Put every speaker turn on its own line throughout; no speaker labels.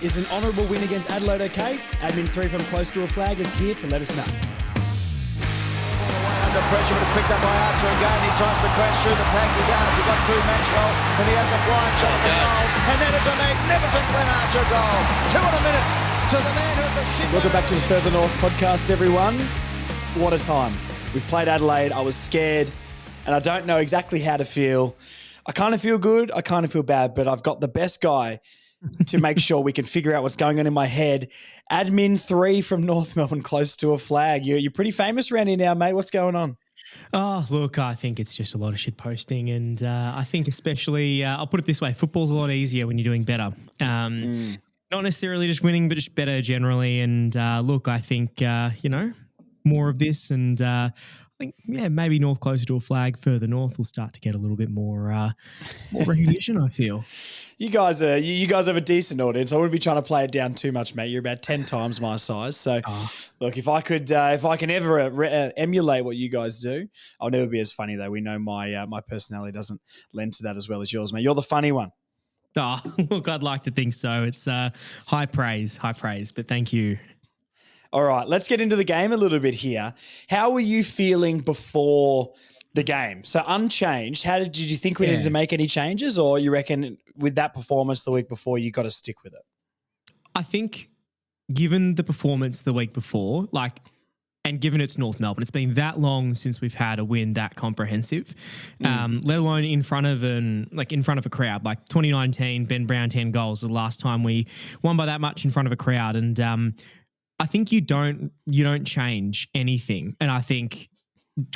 Is an honourable win against Adelaide okay? Admin 3 from close to a flag is here to let us know.
Under pressure, but it's picked up by Archer again. He tries to crash through the pack. He does. He got through Maxwell, and he has a flying shot for goals. And that is a magnificent Glenn Archer goal. 2 in a minute to the man who had the shin.
Welcome back to the Further North podcast, everyone. What a time. We've played Adelaide. I was scared, and I don't know exactly how to feel. I kind of feel good. I kind of feel bad, but I've got the best guy to make sure we can figure out what's going on in my head. Admin 3 from North Melbourne, close to a flag. You're pretty famous around here now, mate. What's going on?
Oh, look, I think it's just a lot of shit posting. And I think especially, I'll put it this way, football's a lot easier when you're doing better. Not necessarily just winning, but just better generally. And look, I think, more of this. And I think, maybe North closer to a flag, further north, will start to get a little bit more recognition, I feel.
You guys have a decent audience. I wouldn't be trying to play it down too much, mate. You're about 10 times my size. So, look, if I can ever emulate what you guys do, I'll never be as funny, though. We know my personality doesn't lend to that as well as yours, mate. You're the funny one.
Oh, look, I'd like to think so. It's high praise, but thank you.
All right, let's get into the game a little bit here. How were you feeling before the game? So unchanged, did you think we needed to make any changes, or you reckon with that performance the week before, you got to stick with it?
I think given the performance the week before, and given it's North Melbourne, it's been that long since we've had a win that comprehensive, let alone in front of a crowd. Like 2019, Ben Brown 10 goals, the last time we won by that much in front of a crowd. And I think you don't change anything. And I think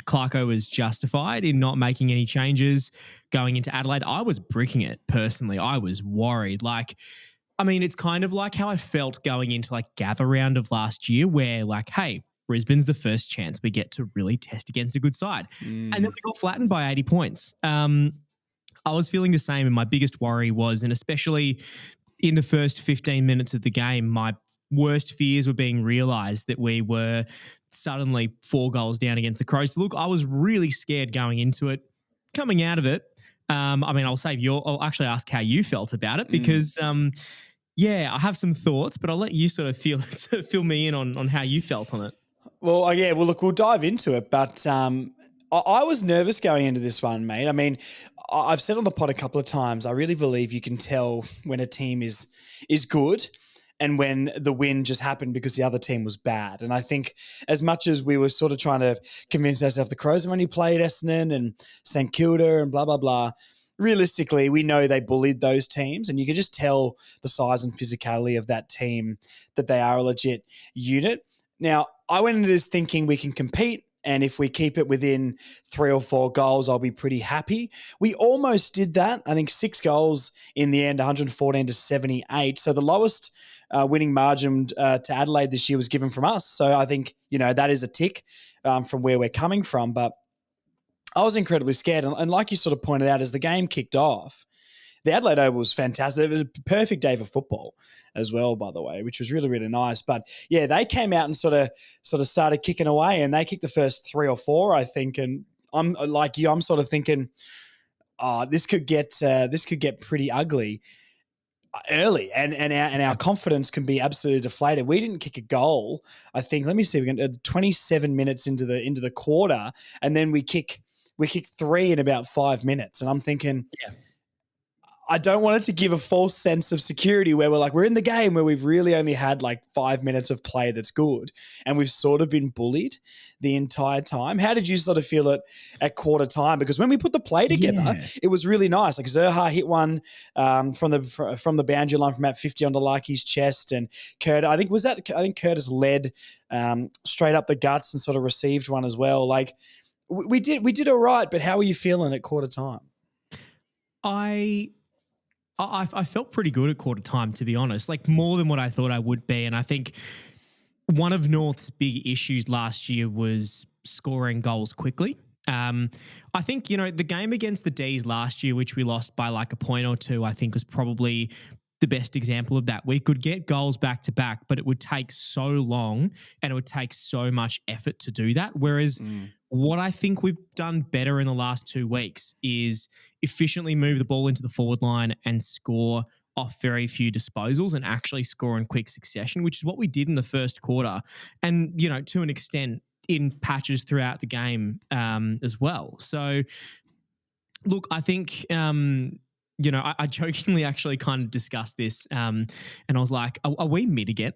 Clarko was justified in not making any changes going into Adelaide. I was bricking it personally. I was worried. It's kind of like how I felt going into gather round of last year where hey, Brisbane's the first chance we get to really test against a good side. And then we got flattened by 80 points. I was feeling the same, and my biggest worry was, and especially in the first 15 minutes of the game, my worst fears were being realised that we were suddenly 4 goals down against the Crows. Look, I was really scared going into it. Coming out of it, I'll actually ask how you felt about it because, I have some thoughts, but I'll let you sort of fill me in on how you felt on it.
Well, look, we'll dive into it, but I was nervous going into this one, mate. I mean, I've said on the pod a couple of times, I really believe you can tell when a team is good and when the win just happened because the other team was bad. And I think as much as we were sort of trying to convince ourselves the Crows have only played Essendon and St Kilda and blah, blah, blah, realistically, we know they bullied those teams, and you can just tell the size and physicality of that team that they are a legit unit. Now, I went into this thinking we can compete, and if we keep it within 3 or 4 goals, I'll be pretty happy. We almost did that. I think 6 goals in the end, 114 to 78. So the lowest winning margin to Adelaide this year was given from us. So I think, that is a tick from where we're coming from. But I was incredibly scared. And like you sort of pointed out, as the game kicked off, the Adelaide Oval was fantastic. It was a perfect day for football as well, by the way, which was really, really nice. But they came out and sort of started kicking away, and they kicked the first 3 or 4, I think. And I'm like you, I'm sort of thinking, this could get pretty ugly early, and our confidence can be absolutely deflated. We didn't kick a goal, I think. Let me see. We're going 27 minutes into the quarter, and then we kick 3 in about 5 minutes, and I'm thinking, I don't want it to give a false sense of security where we're in the game where we've really only had 5 minutes of play that's good, and we've sort of been bullied the entire time. How did you sort of feel it at quarter time? Because when we put the play together, it was really nice. Zerha hit one from the boundary line from about 50 onto Larky's chest, and Curtis, I think Curtis led straight up the guts and sort of received one as well. We did all right, but how were you feeling at quarter time?
I felt pretty good at quarter time, to be honest, more than what I thought I would be. And I think one of North's big issues last year was scoring goals quickly. I think, the game against the D's last year, which we lost by a point or 2, I think was probably the best example of that. We could get goals back to back, but it would take so long and it would take so much effort to do that. Whereas what I think we've done better in the last 2 weeks is efficiently move the ball into the forward line and score off very few disposals and actually score in quick succession, which is what we did in the first quarter. And, you know, to an extent in patches throughout the game as well. So, look, I think, you know, I jokingly actually kind of discussed this and I was like, are we mid again?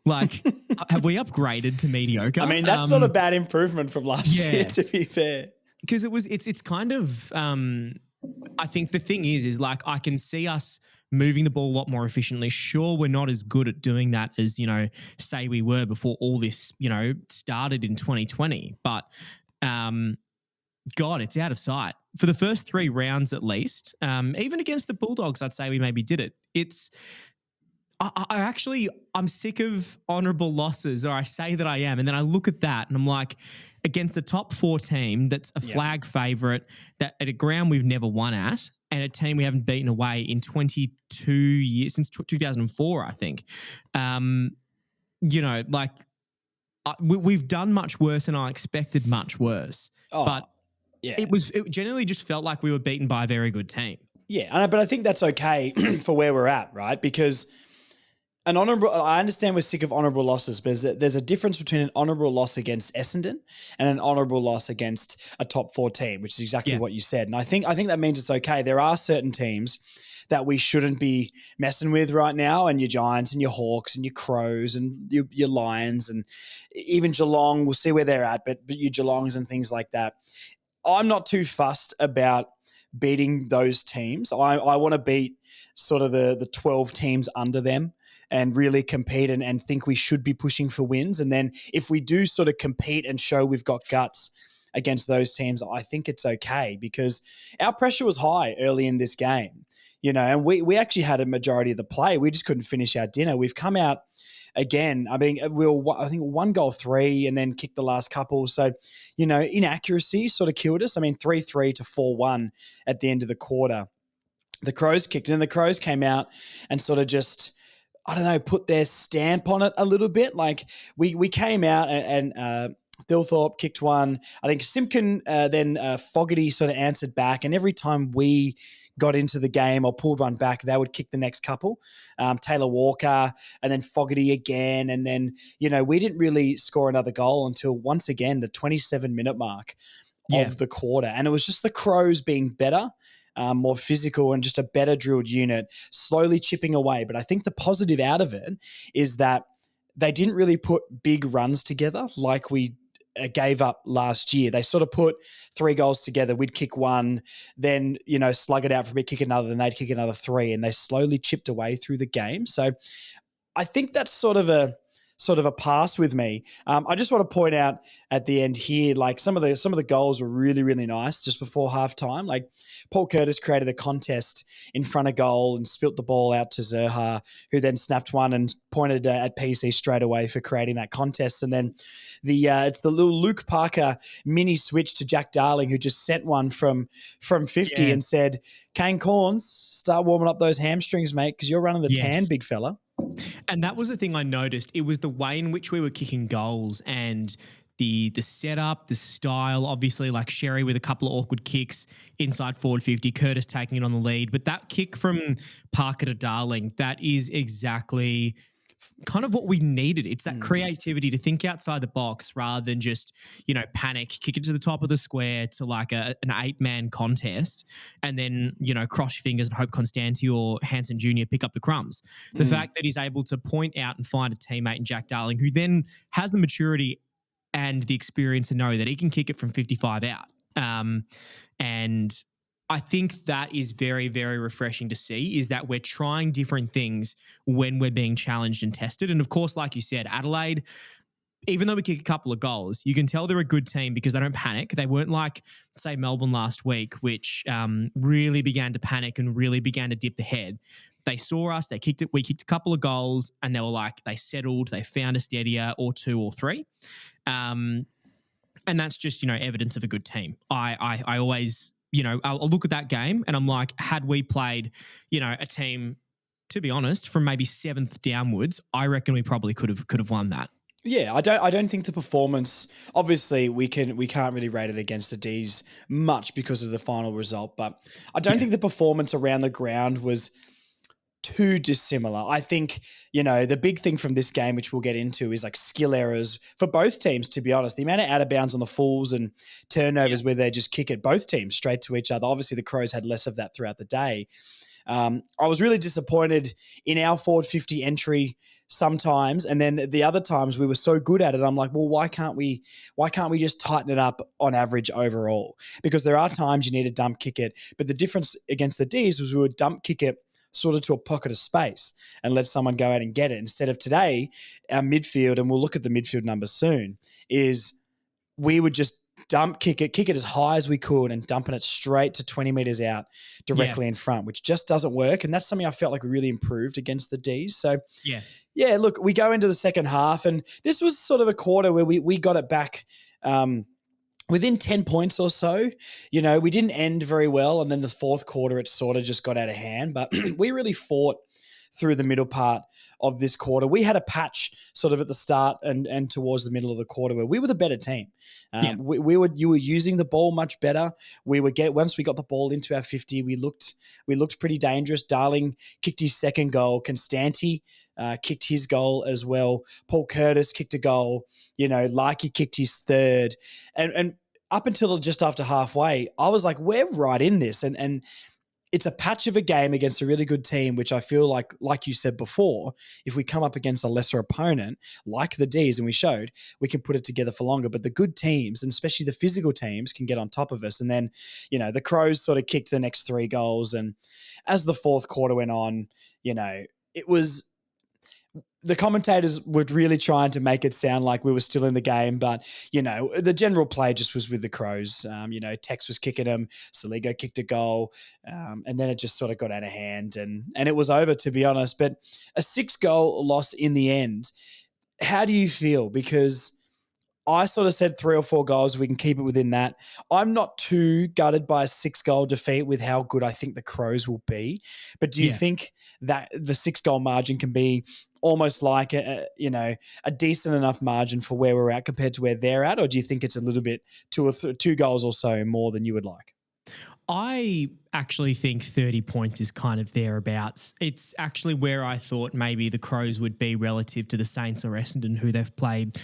Like, have we upgraded to mediocre?
I mean, that's not a bad improvement from last year, to be fair.
Because it's kind of, I think the thing is like, I can see us moving the ball a lot more efficiently. Sure, we're not as good at doing that as, you know, say we were before all this, you know, started in 2020. But, God, it's out of sight. For the first 3 rounds at least, even against the Bulldogs, I'd say we maybe did it. I'm sick of honourable losses, or I say that I am, and then I look at that and I'm like, against a top 4 team that's a flag favourite, that at a ground we've never won at, and a team we haven't beaten away in 22 years, since 2004, I think. You know, like, we've done much worse and I expected much worse. But it generally just felt like we were beaten by a very good team.
Yeah, but I think that's okay for where we're at, right? Because an honourable, I understand we're sick of honourable losses, but there's a difference between an honourable loss against Essendon and an honourable loss against a top 4 team, which is exactly what you said. And I think that means it's okay. There are certain teams that we shouldn't be messing with right now, and your Giants and your Hawks and your Crows and your Lions and even Geelong. We'll see where they're at, but your Geelongs and things like that. I'm not too fussed about beating those teams. I want to beat sort of the 12 teams under them and really compete and think we should be pushing for wins. And then if we do sort of compete and show we've got guts against those teams, I think it's okay, because our pressure was high early in this game, you know, and we actually had a majority of the play. We just couldn't finish our dinner. We've come out again. I mean, I think 1 goal 3 and then kicked the last couple. So, you know, inaccuracy sort of killed us. I mean, 3-3 to 4-1 at the end of the quarter. The Crows kicked, and the Crows came out and sort of just, I don't know, put their stamp on it a little bit. Like we came out and Thilthorpe kicked one. I think Simpkin, then Fogarty sort of answered back. And every time we got into the game or pulled one back, they would kick the next couple. Taylor Walker and then Fogarty again. And then, you know, we didn't really score another goal until once again the 27-minute mark of the quarter. And it was just the Crows being better, more physical, and just a better drilled unit, slowly chipping away. But I think the positive out of it is that they didn't really put big runs together like we gave up last year. They sort of put 3 goals together. We'd kick 1, then, you know, slug it out for a bit, kick another, then they'd kick another 3, and they slowly chipped away through the game. So I think that's sort of a pass with me. I just want to point out at the end here, like some of the goals were really, really nice just before halftime. Like Paul Curtis created a contest in front of goal and spilt the ball out to Zerha, who then snapped one and pointed at PC straight away for creating that contest. And then it's the little Luke Parker mini switch to Jack Darling, who just sent one from 50 and said, Kane Corns, start warming up those hamstrings, mate, because you're running the tan, big fella.
And that was the thing I noticed. It was the way in which we were kicking goals and the setup, the style, obviously, like Sherry with a couple of awkward kicks inside forward 50, Curtis taking it on the lead. But that kick from Parker to Darling, that is exactly kind of what we needed. It's that creativity to think outside the box rather than just, you know, panic, kick it to the top of the square to like an 8-man contest and then, you know, cross your fingers and hope Constanti or Hansen Jr. pick up the crumbs. The fact that he's able to point out and find a teammate in Jack Darling who then has the maturity and the experience to know that he can kick it from 55 out. And I think that is very, very refreshing to see, is that we're trying different things when we're being challenged and tested. And of course, like you said, Adelaide, even though we kick a couple of goals, you can tell they're a good team because they don't panic. They weren't like, say, Melbourne last week, which really began to panic and really began to dip the head. They saw us, they kicked it, we kicked a couple of goals, and they were like, they settled, they found a steadier or 2 or 3. And that's just, you know, evidence of a good team. I always, you know, I'll look at that game and I'm like, had we played, you know, a team, to be honest, from maybe 7th downwards, I reckon we probably could have won that.
Yeah, I don't think the performance, obviously we can't really rate it against the D's much because of the final result, but I don't think the performance around the ground was too dissimilar. I think, the big thing from this game, which we'll get into, is like skill errors for both teams, to be honest. The amount of out of bounds on the Fulls and turnovers where they just kick it, both teams straight to each other. Obviously, the Crows had less of that throughout the day. I was really disappointed in our forward 50 entry sometimes, and then the other times we were so good at it. I'm like, well, why can't we just tighten it up on average overall? Because there are times you need to dump kick it, but the difference against the D's was we would dump kick it sort of to a pocket of space and let someone go out and get it. Instead of today, our midfield, and we'll look at the midfield numbers soon, is we would just dump kick it as high as we could and dumping it straight to 20 meters out directly in front, which just doesn't work. And that's something I felt like we really improved against the D's. So look, we go into the second half, and this was sort of a quarter where we got it back within 10 points or so. We didn't end very well. And then the fourth quarter, it sort of just got out of hand, but we really fought through the middle part of this quarter. We had a patch sort of at the start and towards the middle of the quarter where we were the better team. You were using the ball much better. Once we got the ball into our 50, we looked pretty dangerous. Darling kicked his second goal. Constanti kicked his goal as well. Paul Curtis kicked a goal. Larky kicked his third. And up until just after halfway, I was like, we're right in this. And it's a patch of a game against a really good team, which I feel like you said before, if we come up against a lesser opponent like the D's, and we showed, we can put it together for longer. But the good teams, and especially the physical teams, can get on top of us. And then, the Crows sort of kicked the next 3 goals. And as the fourth quarter went on, it was... The commentators were really trying to make it sound like we were still in the game, but, the general play just was with the Crows. Tex was kicking them, Saligo kicked a goal, and then it just sort of got out of hand, and it was over, to be honest. But a 6-goal loss in the end, how do you feel? Because I sort of said 3 or 4 goals, we can keep it within that. I'm not too gutted by a 6-goal defeat with how good I think the Crows will be. But do you think that the 6-goal margin can be almost like a decent enough margin for where we're at compared to where they're at? Or do you think it's a little bit 2 goals or so more than you would like?
I actually think 30 points is kind of thereabouts. It's actually where I thought maybe the Crows would be relative to the Saints or Essendon, who they've played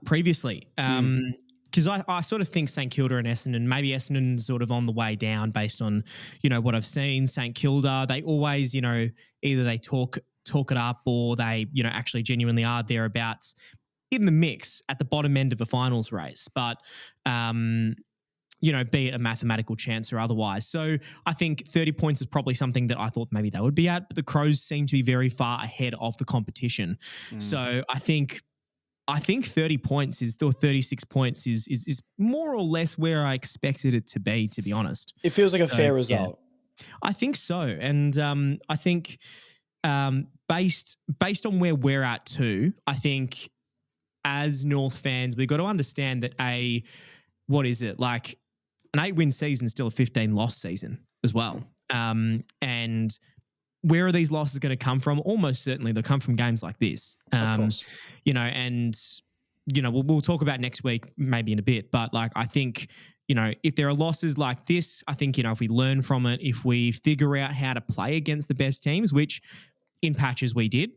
previously. Because I sort of think St Kilda and Essendon, maybe Essendon's sort of on the way down based on, what I've seen. St Kilda, they always, either they talk it up or they, actually genuinely are thereabouts in the mix at the bottom end of a finals race. But, be it a mathematical chance or otherwise. So I think 30 points is probably something that I thought maybe they would be at, but the Crows seem to be very far ahead of the competition. So I think 30 points or 36 points is more or less where I expected it to be honest.
It feels like a fair result.
Yeah, I think so. And I think based on where we're at too, I think as North fans, we've got to understand that what is it? Like an 8-win season is still a 15-loss season as well. And where are these losses going to come from? Almost certainly they'll come from games like this.
Of course.
We'll talk about next week maybe in a bit, but I think, if there are losses like this, I think, if we learn from it, if we figure out how to play against the best teams, which in patches we did,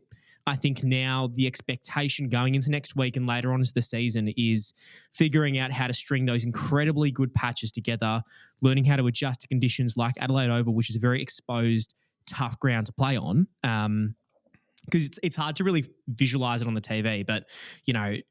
I think now the expectation going into next week and later on into the season is figuring out how to string those incredibly good patches together, learning how to adjust to conditions like Adelaide Oval, which is a very exposed, tough ground to play on. Because it's hard to really visualize it on the TV, but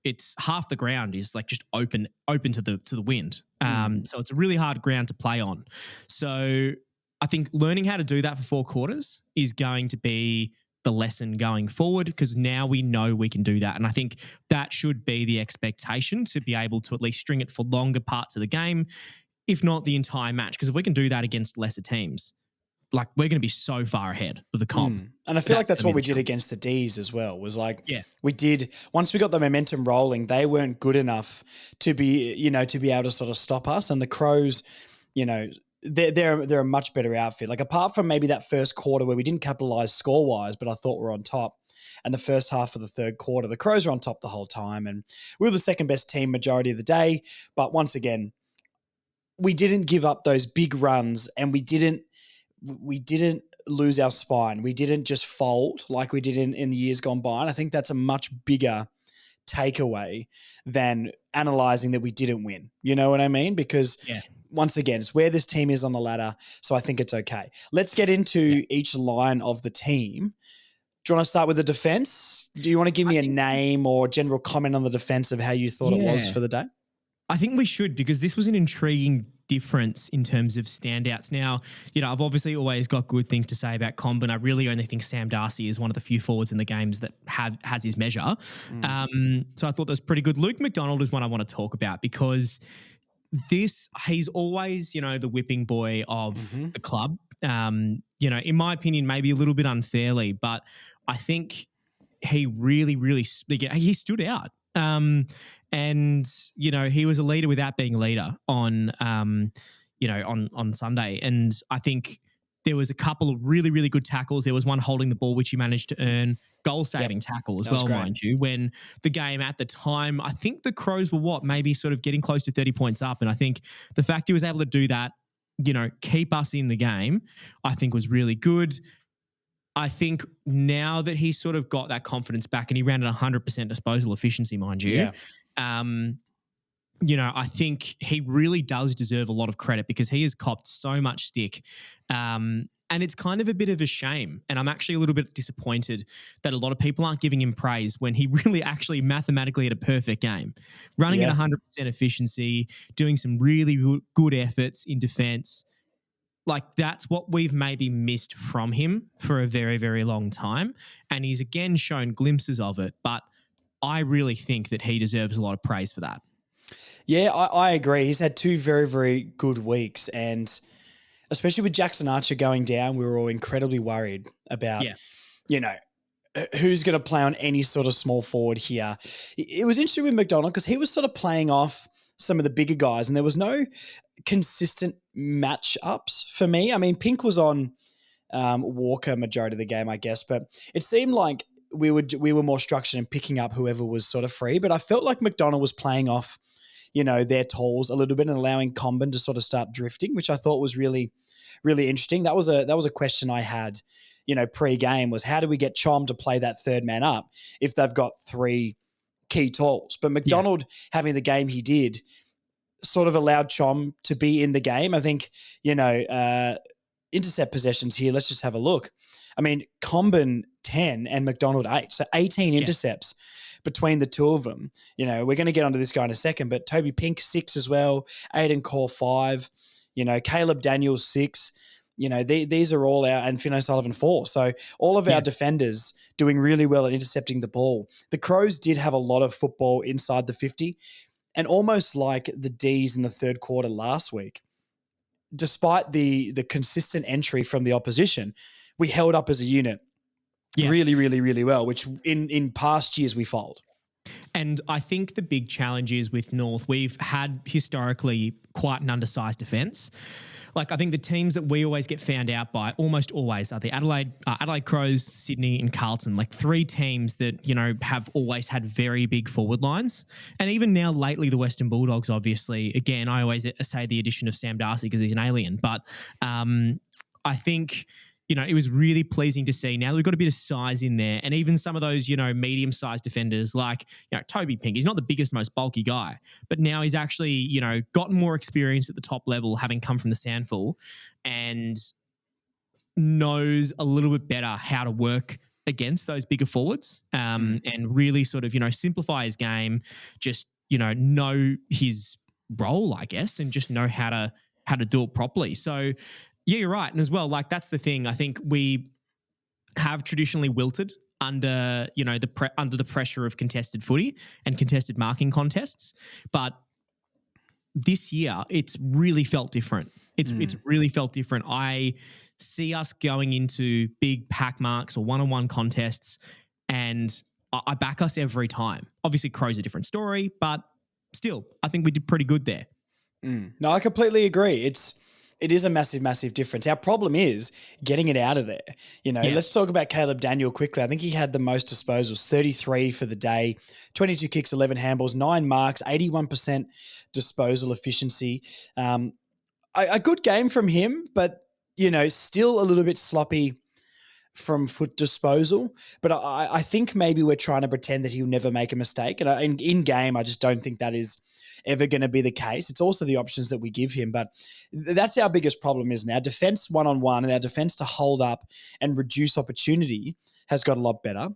it's half the ground is just open to the wind. So it's a really hard ground to play on. So I think learning how to do that for 4 quarters is going to be the lesson going forward, because now we know we can do that. And I think that should be the expectation, to be able to at least string it for longer parts of the game, if not the entire match. Because if we can do that against lesser teams, we're going to be so far ahead of the comp.
And I feel like that's what we did against the D's as well, was we did, once we got the momentum rolling, they weren't good enough to be able to sort of stop us. And the Crows, they're a much better outfit. Apart from maybe that first quarter where we didn't capitalize score-wise, but I thought we're on top, and the first half of the third quarter, the Crows are on top the whole time, and we were the second best team majority of the day. But once again, we didn't give up those big runs, and we didn't lose our spine. We didn't just fold like we did in the years gone by. And I think that's a much bigger takeaway than analyzing that we didn't win. You know what I mean? Because once again, it's where this team is on the ladder. So I think it's okay. Let's get into each line of the team. Do you want to start with the defense? Do you want to give me a name or general comment on the defense of how you thought it was for the day?
I think we should, because this was an intriguing difference in terms of standouts. Now, I've obviously always got good things to say about Comben. I really only think Sam Darcy is one of the few forwards in the games that has his measure. So I thought that was pretty good. Luke McDonald is one I want to talk about, because he's always, the whipping boy of the club. In my opinion, maybe a little bit unfairly, but I think he really, really, he stood out. And, he was a leader without being a leader on Sunday. And I think there was a couple of really, really good tackles. There was one holding the ball, which he managed to earn, goal-saving tackle as well, mind you, when the game at the time, I think the Crows were maybe sort of getting close to 30 points up. And I think the fact he was able to do that, keep us in the game, I think was really good. I think now that he's sort of got that confidence back, and he ran at 100% disposal efficiency, mind you, I think he really does deserve a lot of credit, because he has copped so much stick. And it's kind of a bit of a shame. And I'm actually a little bit disappointed that a lot of people aren't giving him praise when he really actually mathematically had a perfect game. Running at 100% efficiency, doing some really good efforts in defense. Like, that's what we've maybe missed from him for a very, very long time. And he's again shown glimpses of it. But I really think that he deserves a lot of praise for that.
Yeah, I agree. He's had two very, very good weeks. And especially with Jackson Archer going down, we were all incredibly worried about, who's going to play on any sort of small forward here. It was interesting with McDonald, because he was sort of playing off some of the bigger guys, and there was no consistent match-ups for me. I mean, Pink was on Walker majority of the game, I guess, but it seemed like we were more structured in picking up whoever was sort of free. But I felt like McDonald was playing off, their tools a little bit and allowing Comben to sort of start drifting, which I thought was really, really interesting. That was a question I had, pre-game, was how do we get Chom to play that third man up if they've got three key tools? But McDonald having the game he did sort of allowed Chom to be in the game. I think, intercept possessions here, let's just have a look. I mean, Comben 10 and McDonald 8. So 18 intercepts between the two of them. We're going to get onto this guy in a second, but Toby Pink 6 as well, Aiden Core 5, Caleb Daniels 6. These are all our, and Fino Sullivan 4. So all of our defenders doing really well at intercepting the ball. The Crows did have a lot of football inside the 50, and almost like the D's in the third quarter last week, despite the consistent entry from the opposition, we held up as a unit really, really, really well, which in past years we fold.
And I think the big challenge is with North, we've had historically quite an undersized defence. Like, I think the teams that we always get found out by, almost always, are the Adelaide Crows, Sydney and Carlton. Like, three teams that, have always had very big forward lines. And even now lately, the Western Bulldogs, obviously, again, I always say the addition of Sam Darcy because he's an alien. But I think, it was really pleasing to see now that we've got a bit of size in there, and even some of those, medium-sized defenders like, Toby Pink. He's not the biggest, most bulky guy, but now he's actually, gotten more experience at the top level, having come from the Sandful, and knows a little bit better how to work against those bigger forwards, and really sort of, simplify his game, just, know his role, I guess, and just know how to do it properly. So, yeah, you're right. And as well, like, that's the thing. I think we have traditionally wilted under, under the pressure of contested footy and contested marking contests. But this year, it's really felt different. It's really felt different. I see us going into big pack marks or one-on-one contests, and I back us every time. Obviously, Crow's a different story, but still, I think we did pretty good there.
No, I completely agree. It is a massive, massive difference. Our problem is getting it out of there. Let's talk about Caleb Daniel quickly. I think he had the most disposals, 33 for the day, 22 kicks, 11 handballs, 9 marks, 81% disposal efficiency. A good game from him, but still a little bit sloppy from foot disposal, but I think maybe we're trying to pretend that he'll never make a mistake. And in game, I just don't think that is ever going to be the case. It's also the options that we give him, but that's our biggest problem is now defense one-on-one, and our defense to hold up and reduce opportunity has got a lot better.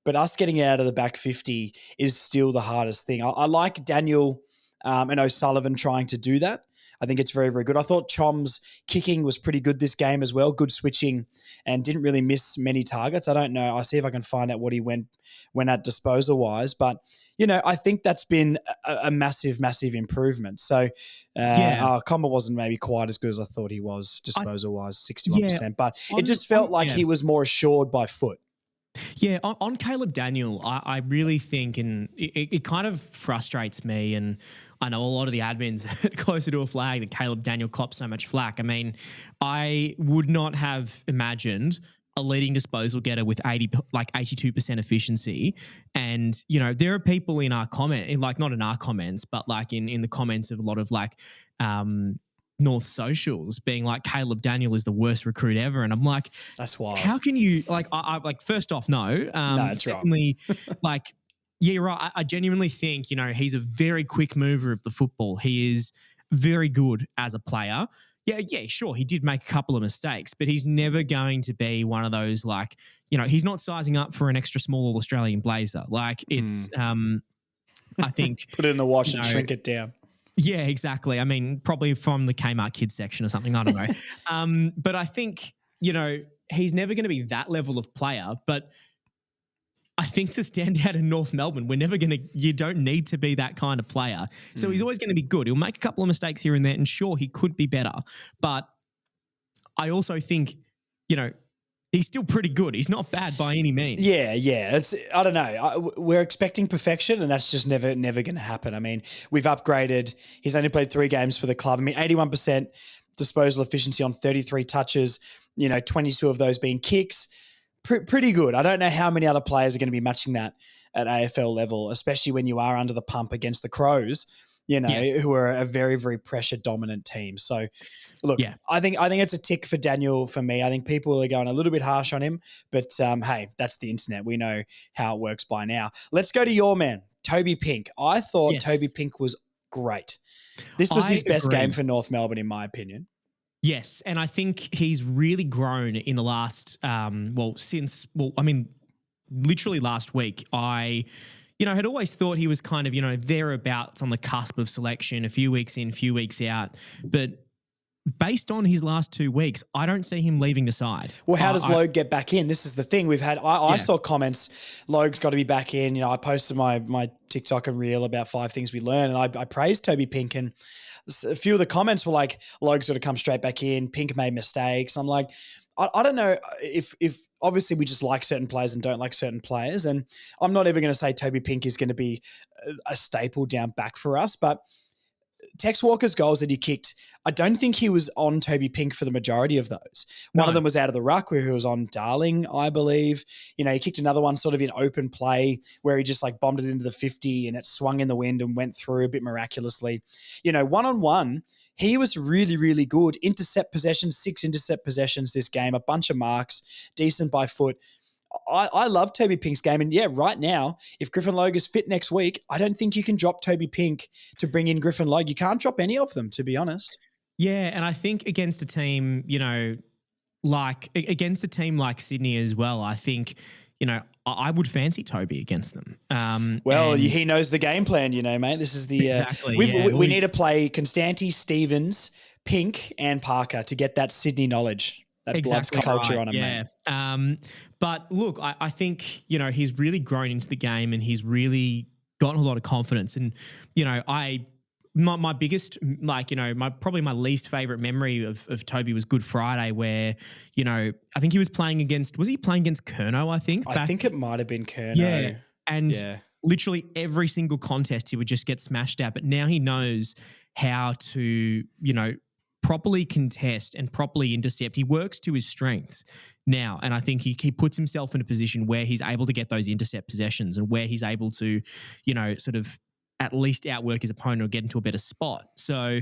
But us getting out of the back 50 is still the hardest thing. I like Daniel and O'Sullivan trying to do that. I think it's very, very good. I thought Chom's kicking was pretty good this game as well. Good switching and didn't really miss many targets. I don't know. I'll see if I can find out what he went at disposal-wise. But, I think that's been a massive, massive improvement. So, Comber wasn't maybe quite as good as I thought he was disposal-wise, 61%. But it just felt like he was more assured by foot.
Yeah, on Caleb Daniel, I really think, and it kind of frustrates me, and I know a lot of the admins closer to a flag that Caleb Daniel cops so much flack. I mean, I would not have imagined a leading disposal getter with 82% efficiency. And, there are people in our not in our comments, but in the comments of a lot of North socials being like, Caleb Daniel is the worst recruit ever. And I'm like,
that's wild.
How can you first off, no.
No, it's
secondly, yeah, you're right. I genuinely think, he's a very quick mover of the football. He is very good as a player. Yeah, sure. He did make a couple of mistakes, but he's never going to be one of those he's not sizing up for an extra small Australian blazer. It's, I think.
Put it in the wash and shrink it down.
Yeah, exactly. I mean, probably from the Kmart kids section or something. I don't know. But I think, he's never going to be that level of player. But I think to stand out in North Melbourne, you don't need to be that kind of player. So he's always going to be good. He'll make a couple of mistakes here and there, and sure, he could be better. But I also think, he's still pretty good. He's not bad by any means.
Yeah. I don't know. We're expecting perfection, and that's just never going to happen. I mean, we've upgraded. He's only played 3 games for the club. I mean, 81% disposal efficiency on 33 touches, 22 of those being kicks. Pretty good. I don't know how many other players are going to be matching that at AFL level, especially when you are under the pump against the Crows, who are a very, very pressure dominant team. So, look, I think it's a tick for Daniel for me. I think people are going a little bit harsh on him, but hey, that's the internet. We know how it works by now. Let's go to your man, Toby Pink. I thought Toby Pink was great. This was his best game for North Melbourne, in my opinion.
Yes, and I think he's really grown in the last, literally last week. I had always thought he was kind of, thereabouts on the cusp of selection, a few weeks in, a few weeks out. But based on his last 2 weeks, I don't see him leaving the side.
Well, how does Logue get back in? This is the thing. We've had, I saw comments, Logue's got to be back in. I posted my TikTok and reel about 5 things we learned, and I praised Toby Pink, and a few of the comments were like, Logue's got to come straight back in. Pink made mistakes. I'm like, I don't know if obviously we just like certain players and don't like certain players. And I'm not ever going to say Toby Pink is going to be a staple down back for us, but Tex Walker's goals that he kicked, I don't think he was on Toby Pink for the majority of those. One of them was out of the ruck where he was on Darling, I believe. He kicked another one sort of in open play where he just bombed it into the 50 and it swung in the wind and went through a bit miraculously. One-on-one, he was really, really good. Intercept possessions, 6 intercept possessions this game, a bunch of marks, decent by foot. I love Toby Pink's game. And right now, if Griffin Logue is fit next week, I don't think you can drop Toby Pink to bring in Griffin Logue. You can't drop any of them, to be honest.
Yeah, and I think against a team, like Sydney as well, I think, I would fancy Toby against them.
He knows the game plan, mate. This is the
exactly.
We need to play Constanti, Stevens, Pink, and Parker to get that Sydney knowledge. That
exactly
blood culture
right,
on him,
mate. But look, I think, he's really grown into the game and he's really gotten a lot of confidence. And, my biggest, probably my least favorite memory of Toby was Good Friday where, I think he was playing against Curnow, I think?
I think it might have been Curnow.
Yeah. And literally every single contest he would just get smashed at. But now he knows how to, properly contest and properly intercept. He works to his strengths now. And I think he puts himself in a position where he's able to get those intercept possessions and where he's able to, sort of at least outwork his opponent or get into a better spot. So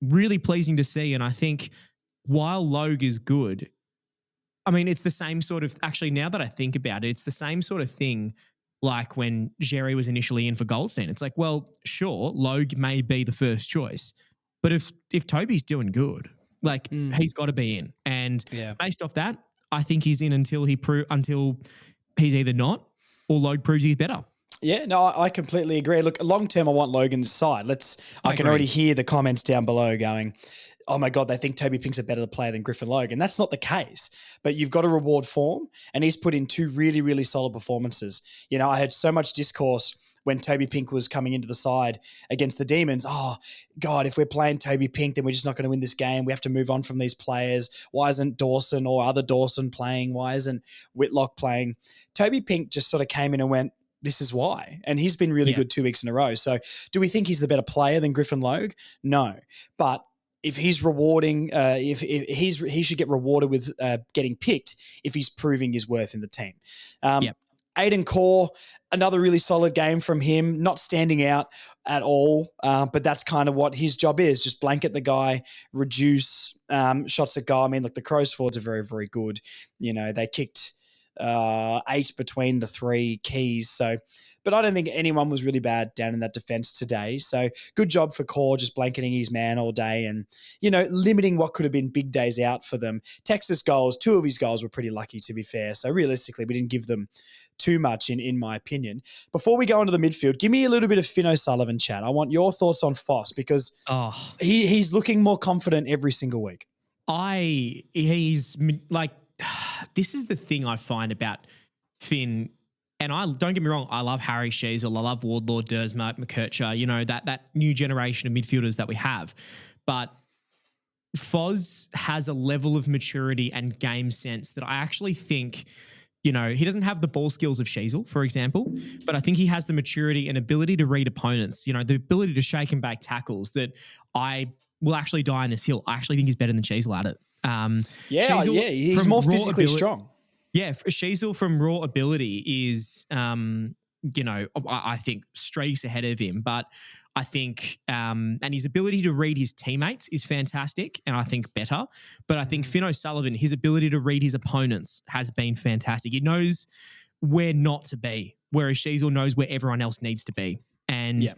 really pleasing to see. And I think, while Logue is good, I mean, it's the same sort of, actually, now that I think about it, it's the same sort of thing like when Jerry was initially in for Goldstein. It's like, well, sure, Logue may be the first choice, but if Toby's doing good, like he's got to be in. And based off that, I think he's in until he's either not or Logue proves he's better.
Yeah, no, I completely agree. Look, long term, I want Logan's side. I can already hear the comments down below going, oh my God, they think Toby Pink's a better player than Griffin Logue. And that's not the case. But you've got to reward form. And he's put in 2 really, really solid performances. You know, I had so much discourse when Toby Pink was coming into the side against the Demons. Oh, God, if we're playing Toby Pink, then we're just not going to win this game. We have to move on from these players. Why isn't Dawson or other Dawson playing? Why isn't Whitlock playing? Toby Pink just sort of came in and went, this is why. And he's been really good 2 weeks in a row. So do we think he's the better player than Griffin Logue? No. But if he's rewarding, if he should get rewarded with getting picked if he's proving his worth in the team. Aiden Core, another really solid game from him, not standing out at all, but that's kind of what his job is, just blanket the guy, reduce shots at goal. I mean, look, the Crows forwards are very, very good. You know, they kicked 8 between the 3 keys. So, but I don't think anyone was really bad down in that defense today. So good job for Core, just blanketing his man all day and, you know, limiting what could have been big days out for them. Texas goals, 2 of his goals were pretty lucky, to be fair. So realistically, we didn't give them too much in my opinion. Before we go into the midfield, give me a little bit of Finn O'Sullivan chat. I want your thoughts on Foss because he's looking more confident every single week.
He's like, this is the thing I find about Finn. And don't get me wrong, I love Harry Sheasel, I love Wardlaw, Dersma, McKercher, you know, that new generation of midfielders that we have. But Foz has a level of maturity and game sense that I actually think, you know, he doesn't have the ball skills of Sheasel, for example, but I think he has the maturity and ability to read opponents, you know, the ability to shake and back tackles that I will actually die on this hill. I actually think he's better than Sheasel at it.
He's more physically strong.
Yeah, Sheasel from raw ability is, you know, I think streaks ahead of him. But I think, and his ability to read his teammates is fantastic and I think better. But I think Finn O'Sullivan, his ability to read his opponents has been fantastic. He knows where not to be, whereas Sheasel knows where everyone else needs to be. And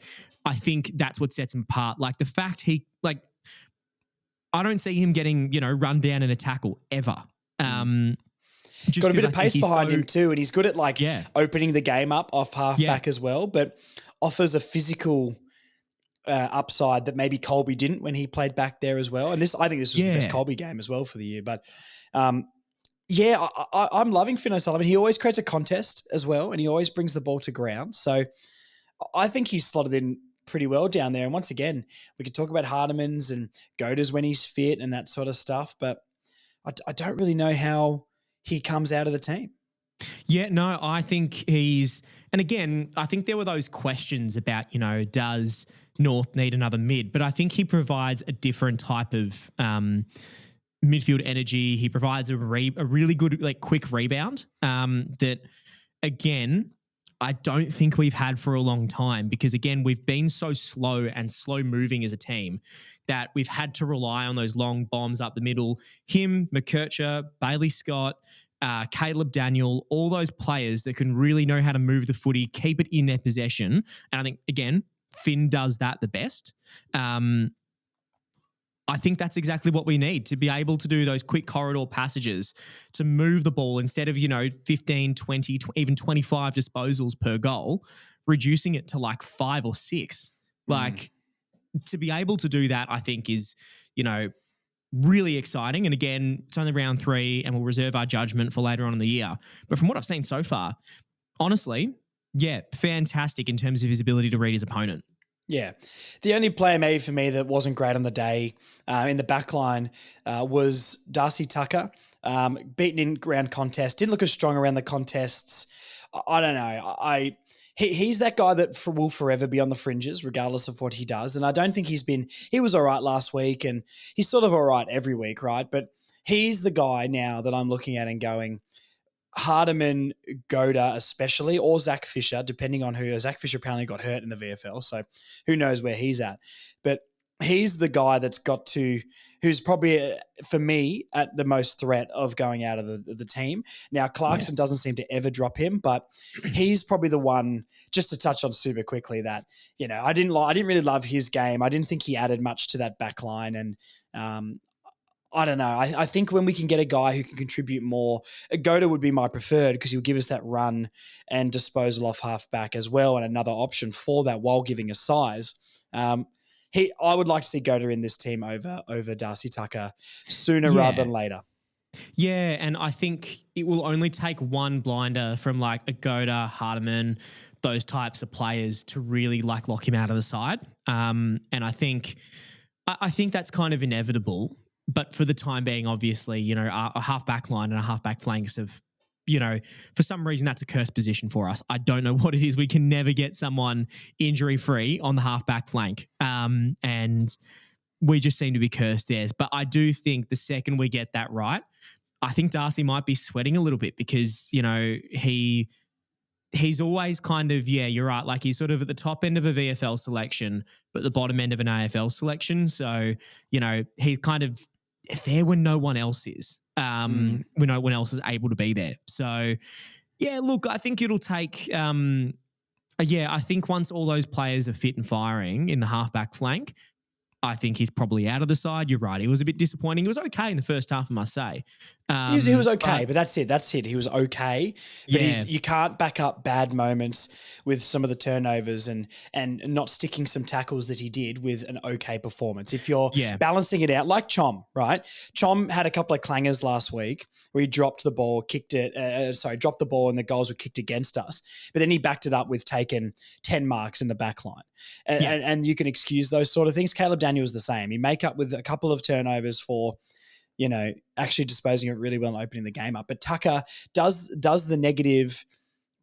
I think that's what sets him apart. Like the fact I don't see him getting, you know, run down in a tackle ever.
Just got a bit of pace behind him too, and he's good at opening the game up off halfback as well, but offers a physical upside that maybe Colby didn't when he played back there as well. And I think this was the best Colby game as well for the year. But I'm loving Finn O'Sullivan. He always creates a contest as well, and he always brings the ball to ground. So I think he's slotted in pretty well down there. And once again, we could talk about Hardemans and Godas when he's fit and that sort of stuff, but I don't really know how he comes out of the team.
Yeah, no, I think and again, I think there were those questions about, you know, does North need another mid? But I think he provides a different type of midfield energy. He provides a really good, like, quick rebound that, again, I don't think we've had for a long time because, again, we've been so slow and slow moving as a team that we've had to rely on those long bombs up the middle. Him, McKercher, Bailey Scott, Caleb Daniel, all those players that can really know how to move the footy, keep it in their possession. And I think, again, Finn does that the best. I think that's exactly what we need to be able to do those quick corridor passages to move the ball instead of, you know, 15, 20, even 25 disposals per goal, reducing it to like 5 or 6. Like to be able to do that, I think is, you know, really exciting. And again, it's only round 3 and we'll reserve our judgment for later on in the year. But from what I've seen so far, honestly, yeah, fantastic in terms of his ability to read his opponent.
Yeah. The only player maybe for me that wasn't great on the day in the back line was Darcy Tucker. Beaten in round contest. Didn't look as strong around the contests. I don't know. He's that guy that will forever be on the fringes regardless of what he does. And I don't think he was all right last week and he's sort of all right every week, right? But he's the guy now that I'm looking at and going, Hardeman, Goda especially, or Zach Fisher, depending on who. Zach Fisher apparently got hurt in the VFL, so who knows where he's at. But he's the guy who's probably, for me, at the most threat of going out of the team. Now, Clarkson doesn't seem to ever drop him, but he's probably the one, just to touch on super quickly, that, I didn't really love his game. I didn't think he added much to that back line. And I don't know. I think when we can get a guy who can contribute more, Goda would be my preferred, because he'll give us that run and disposal off half back as well, and another option for that while giving us size. I would like to see Goda in this team over Darcy Tucker sooner rather than later.
Yeah, and I think it will only take one blinder from like a Goda, Hardiman, those types of players to really like lock him out of the side. And I think that's kind of inevitable. But for the time being, obviously, a half back line and a half back flanks have, for some reason that's a cursed position for us. I don't know what it is. We can never get someone injury free on the half back flank. And we just seem to be cursed there. But I do think the second we get that right, I think Darcy might be sweating a little bit, because, he's always kind of, you're right. Like, he's sort of at the top end of a VFL selection, but the bottom end of an AFL selection. So, he's kind of there when no one else is, when no one else is able to be there. So, look, I think it'll take, I think once all those players are fit and firing in the halfback flank, I think he's probably out of the side. You're right. He was a bit disappointing. He was okay in the first half, I must say.
He was okay, but that's it. He was okay. But you can't back up bad moments with some of the turnovers and not sticking some tackles that he did with an okay performance. If you're balancing it out, like Chom, right? Chom had a couple of clangers last week where he dropped the ball, dropped the ball and the goals were kicked against us. But then he backed it up with taking 10 marks in the back line. And you can excuse those sort of things. Caleb Daniel's the same. He make up with a couple of turnovers for, actually disposing it really well and opening the game up. But Tucker does the negative,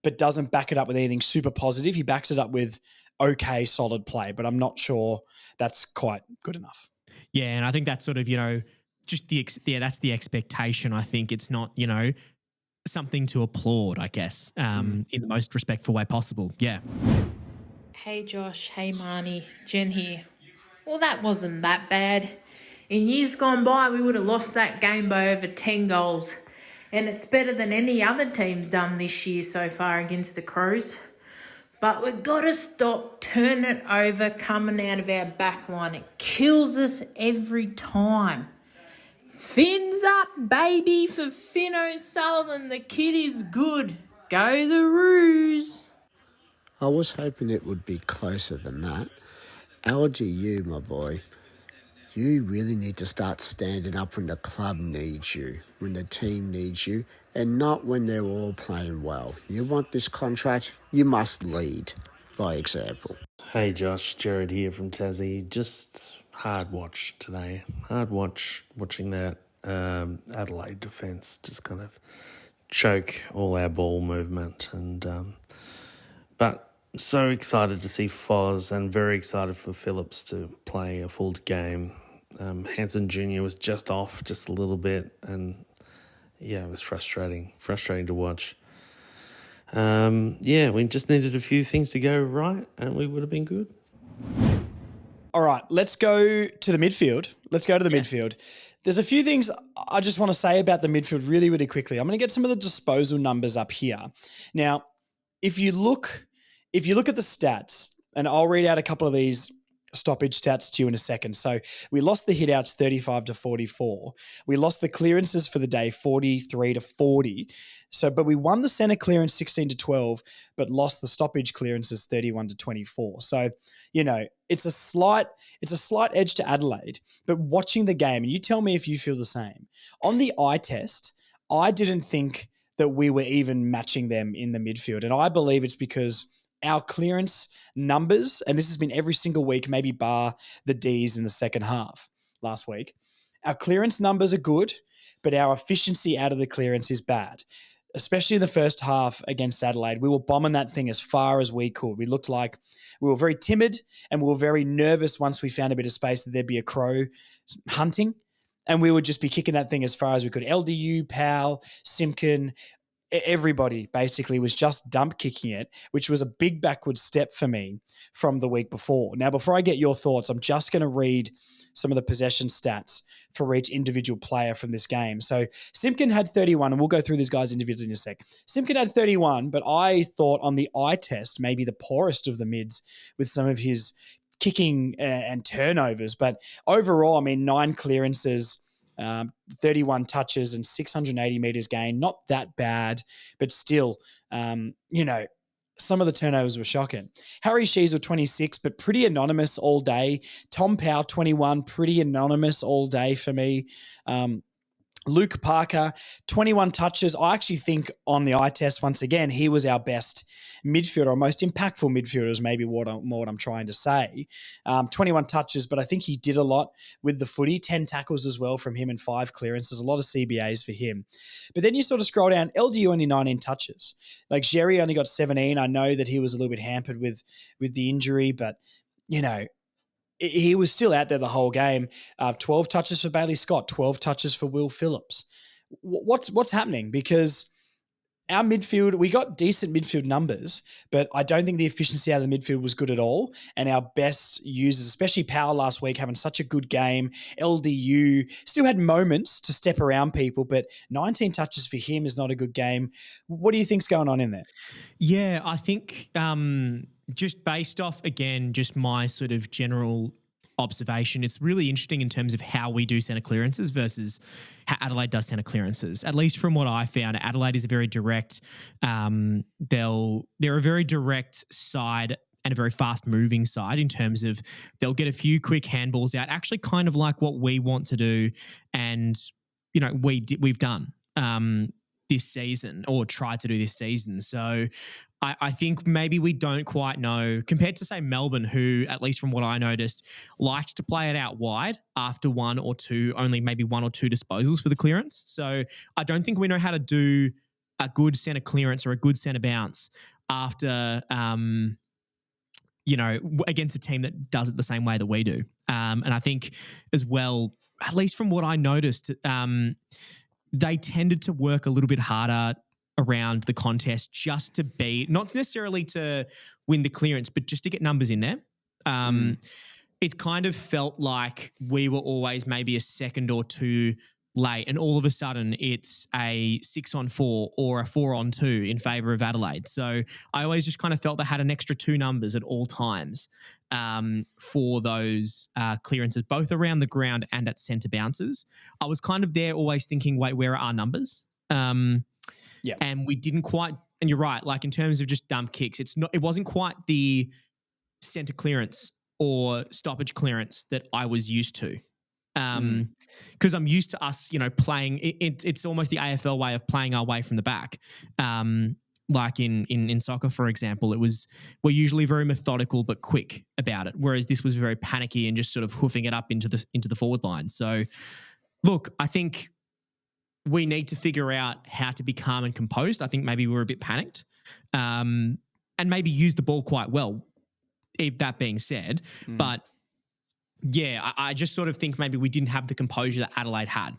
but doesn't back it up with anything super positive. He backs it up with okay, solid play, but I'm not sure that's quite good enough.
Yeah, and I think that's sort of, just that's the expectation. I think it's not, something to applaud, I guess, in the most respectful way possible. Yeah.
Hey Josh, hey Marnie, Jen here. Well, that wasn't that bad. In years gone by, we would have lost that game by over 10 goals. And it's better than any other team's done this year so far against the Crows. But we've got to stop turning it over coming out of our back line. It kills us every time. Fins up, baby, for Finn O'Sullivan. The kid is good. Go the Roos.
I was hoping it would be closer than that. LGU, my boy. You really need to start standing up when the club needs you, when the team needs you, and not when they're all playing well. You want this contract, you must lead by example.
Hey Josh, Jared here from Tassie. Just hard watch today. Hard watching that Adelaide defence just kind of choke all our ball movement. But so excited to see Foz and very excited for Phillips to play a full game. Hansen Jr. was just off just a little bit, and it was frustrating to watch. We just needed a few things to go right and we would have been good.
All right, let's go to the midfield. Midfield. There's a few things I just want to say about the midfield really, really quickly. I'm going to get some of the disposal numbers up here. Now, if you look at the stats, and I'll read out a couple of these stoppage stats to you in a second. So we lost the hitouts 35-44. We lost the clearances for the day 43-40. But we won the centre clearance 16-12, but lost the stoppage clearances 31-24. So, it's a slight edge to Adelaide. But watching the game, and you tell me if you feel the same. On the eye test, I didn't think that we were even matching them in the midfield. And I believe it's because our clearance numbers, and this has been every single week, maybe bar the Ds in the second half last week, our clearance numbers are good, but our efficiency out of the clearance is bad. Especially in the first half against Adelaide, we were bombing that thing as far as we could. We looked like we were very timid and we were very nervous once we found a bit of space that there'd be a crow hunting, and we would just be kicking that thing as far as we could. LDU, Powell, Simpkin, everybody basically was just dump kicking it, which was a big backward step for me from the week before. Now, before I get your thoughts, I'm just going to read some of the possession stats for each individual player from this game. So Simpkin had 31, and we'll go through these guys individually in a sec. Simpkin had 31, but I thought on the eye test, maybe the poorest of the mids with some of his kicking and turnovers. But overall, I mean, 9 clearances, 31 touches and 680 meters gained. Not that bad, but still, some of the turnovers were shocking. Harry Sheezel, 26, but pretty anonymous all day. Tom Powell, 21, pretty anonymous all day for me. Luke Parker, 21 touches. I actually think on the eye test, once again, he was our best midfielder, or most impactful midfielder is maybe what I'm trying to say. 21 touches, but I think he did a lot with the footy. 10 tackles as well from him and 5 clearances. A lot of CBAs for him. But then you sort of scroll down, LDU only 19 touches. Like Jerry only got 17. I know that he was a little bit hampered with the injury, but, he was still out there the whole game. 12 touches for Bailey Scott, 12 touches for Will Phillips. What's happening? Because our midfield, we got decent midfield numbers, but I don't think the efficiency out of the midfield was good at all. And our best users, especially Powell last week, having such a good game. LDU still had moments to step around people, but 19 touches for him is not a good game. What do you think's going on in there?
Yeah, I think just based off, again, just my sort of general observation, it's really interesting in terms of how we do centre clearances versus how Adelaide does centre clearances. At least from what I found, Adelaide is a very direct, they're a very direct side and a very fast-moving side in terms of they'll get a few quick handballs out, actually kind of like what we want to do and, we've done this season or tried to do this season. So I think maybe we don't quite know, compared to, say, Melbourne, who, at least from what I noticed, liked to play it out wide after one or two disposals for the clearance. So I don't think we know how to do a good centre clearance or a good centre bounce after, against a team that does it the same way that we do. And I think as well, at least from what I noticed, they tended to work a little bit harder around the contest just to be, not necessarily to win the clearance, but just to get numbers in there. It kind of felt like we were always maybe a second or two late, and all of a sudden it's a 6-on-4 or a 4-on-2 in favour of Adelaide. So I always just kind of felt they had an extra 2 numbers at all times for those clearances, both around the ground and at centre bounces. I was kind of there always thinking, wait, where are our numbers?
Yeah.
And we didn't quite, and you're right, like in terms of just dump kicks, it wasn't quite the centre clearance or stoppage clearance that I was used to. Because I'm used to us, playing, it's almost the AFL way of playing our way from the back. Like in soccer, for example, we're usually very methodical but quick about it, whereas this was very panicky and just sort of hoofing it up into the forward line. So, look, I think we need to figure out how to be calm and composed. I think maybe we were a bit panicked and maybe used the ball quite well, that being said. But, yeah, I just sort of think maybe we didn't have the composure that Adelaide had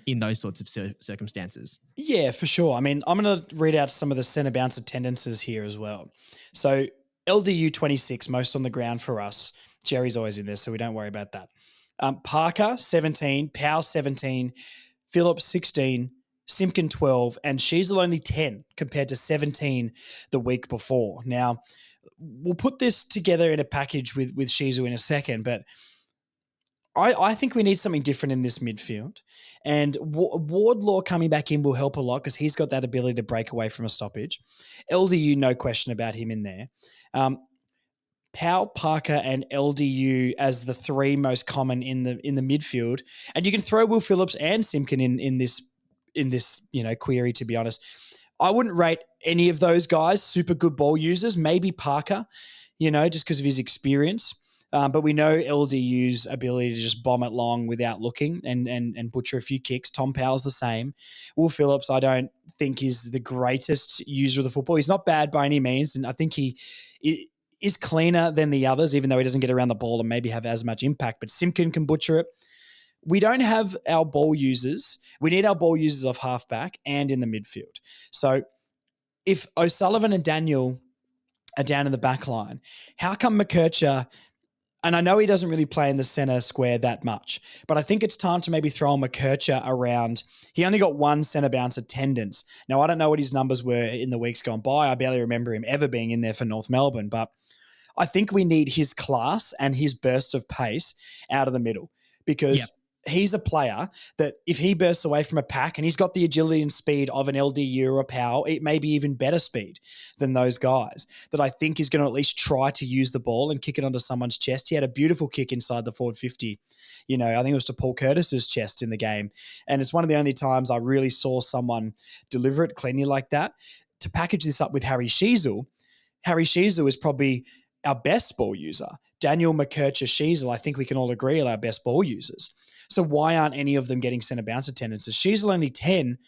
in those sorts of circumstances.
Yeah, for sure. I mean, I'm going to read out some of the centre bounce attendances here as well. So LDU 26, most on the ground for us. Jerry's always in there, so we don't worry about that. Parker, 17, Powell, 17, Phillips, 16, Simpkin, 12, and Sheezel only 10 compared to 17 the week before. Now, we'll put this together in a package with Sheezel in a second, but I think we need something different in this midfield. And Wardlaw coming back in will help a lot because he's got that ability to break away from a stoppage. LDU, no question about him in there. Powell, Parker, and LDU as the 3 most common in the midfield, and you can throw Will Phillips and Simpkin in this query. To be honest, I wouldn't rate any of those guys super good ball users. Maybe Parker, just because of his experience. But we know LDU's ability to just bomb it long without looking and butcher a few kicks. Tom Powell's the same. Will Phillips, I don't think is the greatest user of the football. He's not bad by any means, and I think he is cleaner than the others, even though he doesn't get around the ball and maybe have as much impact. But Simpkin can butcher it. we don't have our ball users. We need our ball users off halfback and in the midfield. So if O'Sullivan and Daniel are down in the back line, how come McKercher, and I know he doesn't really play in the centre square that much, but I think it's time to maybe throw McKercher around. He only got one centre bounce attendance. Now, I don't know what his numbers were in the weeks gone by. I barely remember him ever being in there for North Melbourne, but I think we need his class and his burst of pace out of the middle because he's a player that if he bursts away from a pack and he's got the agility and speed of an LDU or a Powell, it may be even better speed than those guys, that I think is going to at least try to use the ball and kick it onto someone's chest. He had a beautiful kick inside the forward 50. I think it was to Paul Curtis's chest in the game. And it's one of the only times I really saw someone deliver it cleanly like that. To package this up with Harry Sheezel is probably our best ball user. Daniel, McKercher, Sheezel, I think we can all agree are our best ball users. So why aren't any of them getting centre bounce attendances? Sheezel only 10.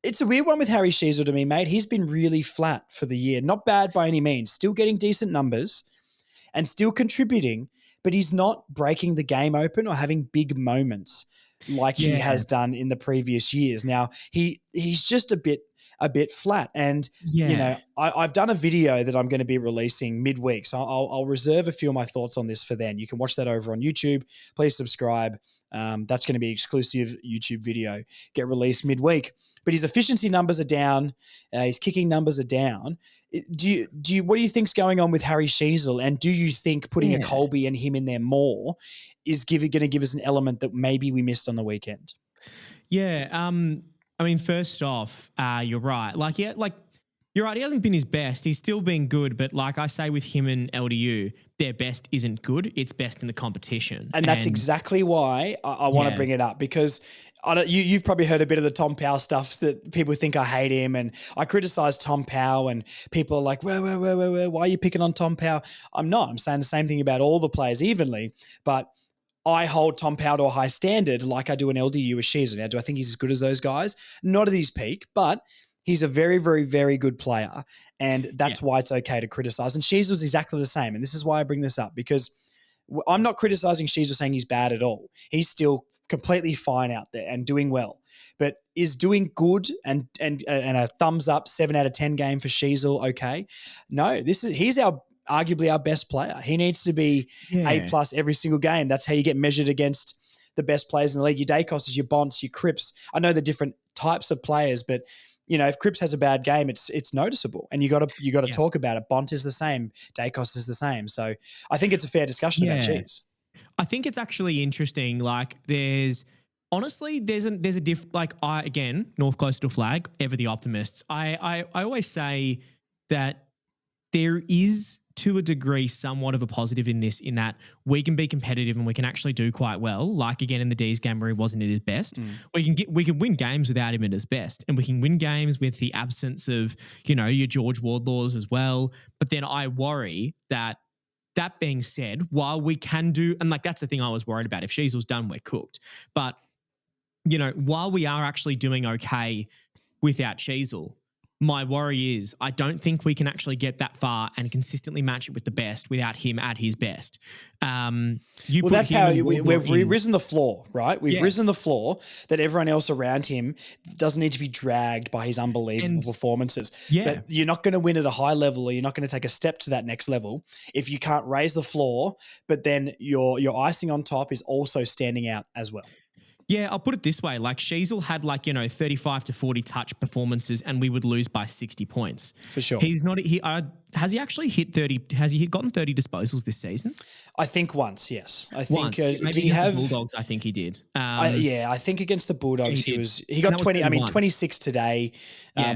It's a weird one with Harry Sheezel to me, mate. He's been really flat for the year. Not bad by any means. Still getting decent numbers and still contributing, but he's not breaking the game open or having big moments like he has done in the previous years. Now, he's just a bit flat. And, I've done a video that I'm going to be releasing midweek. So I'll reserve a few of my thoughts on this for then. You can watch that over on YouTube. Please subscribe. That's going to be exclusive YouTube video, get released midweek. But his efficiency numbers are down. His kicking numbers are down. What do you think's going on with Harry Sheezel? And do you think putting a Colby and him in there more is going to give us an element that maybe we missed on the weekend?
Yeah. First off, you're right. You're right. He hasn't been his best. He's still been good, but like I say with him and LDU, their best isn't good. It's best in the competition.
And that's exactly why I want to bring it up, because you've probably heard a bit of the Tom Powell stuff that people think I hate him, and I criticize Tom Powell, and people are like, whoa, why are you picking on Tom Powell? I'm not. I'm saying the same thing about all the players evenly, but I hold Tom Powell to a high standard like I do an LDU with Sheezel. Now, do I think he's as good as those guys? Not at his peak, but he's a very, very, very good player, and that's why it's okay to criticize. And Sheezel's exactly the same, and this is why I bring this up, because I'm not criticizing Sheezel saying he's bad at all. He's still completely fine out there and doing well. But is doing good and a thumbs up 7 out of 10 game for Sheezel okay? No, he's arguably our best player. He needs to be A+ every single game. That's how you get measured against the best players in the league. Your Dacos, your Bonts, your Cripps. I know the different types of players, but if Cripps has a bad game, it's noticeable, and you got to talk about it. Bont is the same, Dacos is the same. So I think it's a fair discussion about Cheese.
I think it's actually interesting. There's a diff. Again, North close to a flag, ever the optimists. I always say that there is, to a degree, somewhat of a positive in that we can be competitive and we can actually do quite well. Like again in the D's game where he wasn't at his best, we can win games without him at his best, and we can win games with the absence of your George Wardlaws as well. But then I worry that being said, while we can do, and that's the thing I was worried about. If Sheezel's done, we're cooked. But while we are actually doing okay without Sheezel, my worry is I don't think we can actually get that far and consistently match it with the best without him at his best.
That's how we've risen the floor, right? We've risen the floor that everyone else around him doesn't need to be dragged by his unbelievable performances. But you're not going to win at a high level, or you're not going to take a step to that next level if you can't raise the floor, but then your icing on top is also standing out as well.
Yeah, I'll put it this way. Sheezel had 35 to 40 touch performances and we would lose by 60 points.
For sure.
He's not, has he actually hit 30, has he gotten 30 disposals this season?
I think once, yes. I think,
maybe
did he have
the Bulldogs? I think he did.
I think against the Bulldogs he got 20, 26 today,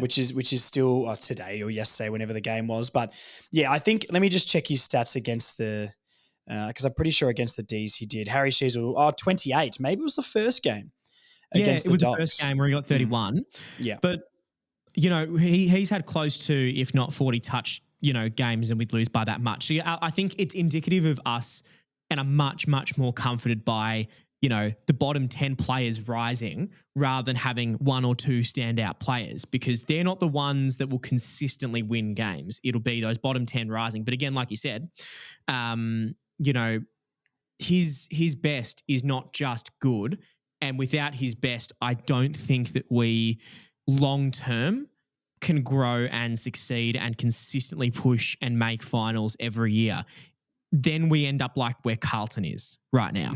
which is still today or yesterday, whenever the game was. But yeah, I think, let me just check his stats against the, because I'm pretty sure against the D's he did. Harry Sheezel, 28. Maybe it was the first game against the Dogs.
It was the first game where he got 31.
Yeah.
But, he's had close to, if not 40 touch, games, and we'd lose by that much. So yeah, I think it's indicative of us, and I'm much, much more comforted by, the bottom 10 players rising rather than having one or two standout players, because they're not the ones that will consistently win games. It'll be those bottom 10 rising. But again, like you said, his best is not just good, and without his best, I don't think that we long term can grow and succeed and consistently push and make finals every year. Then we end up like where Carlton is right now.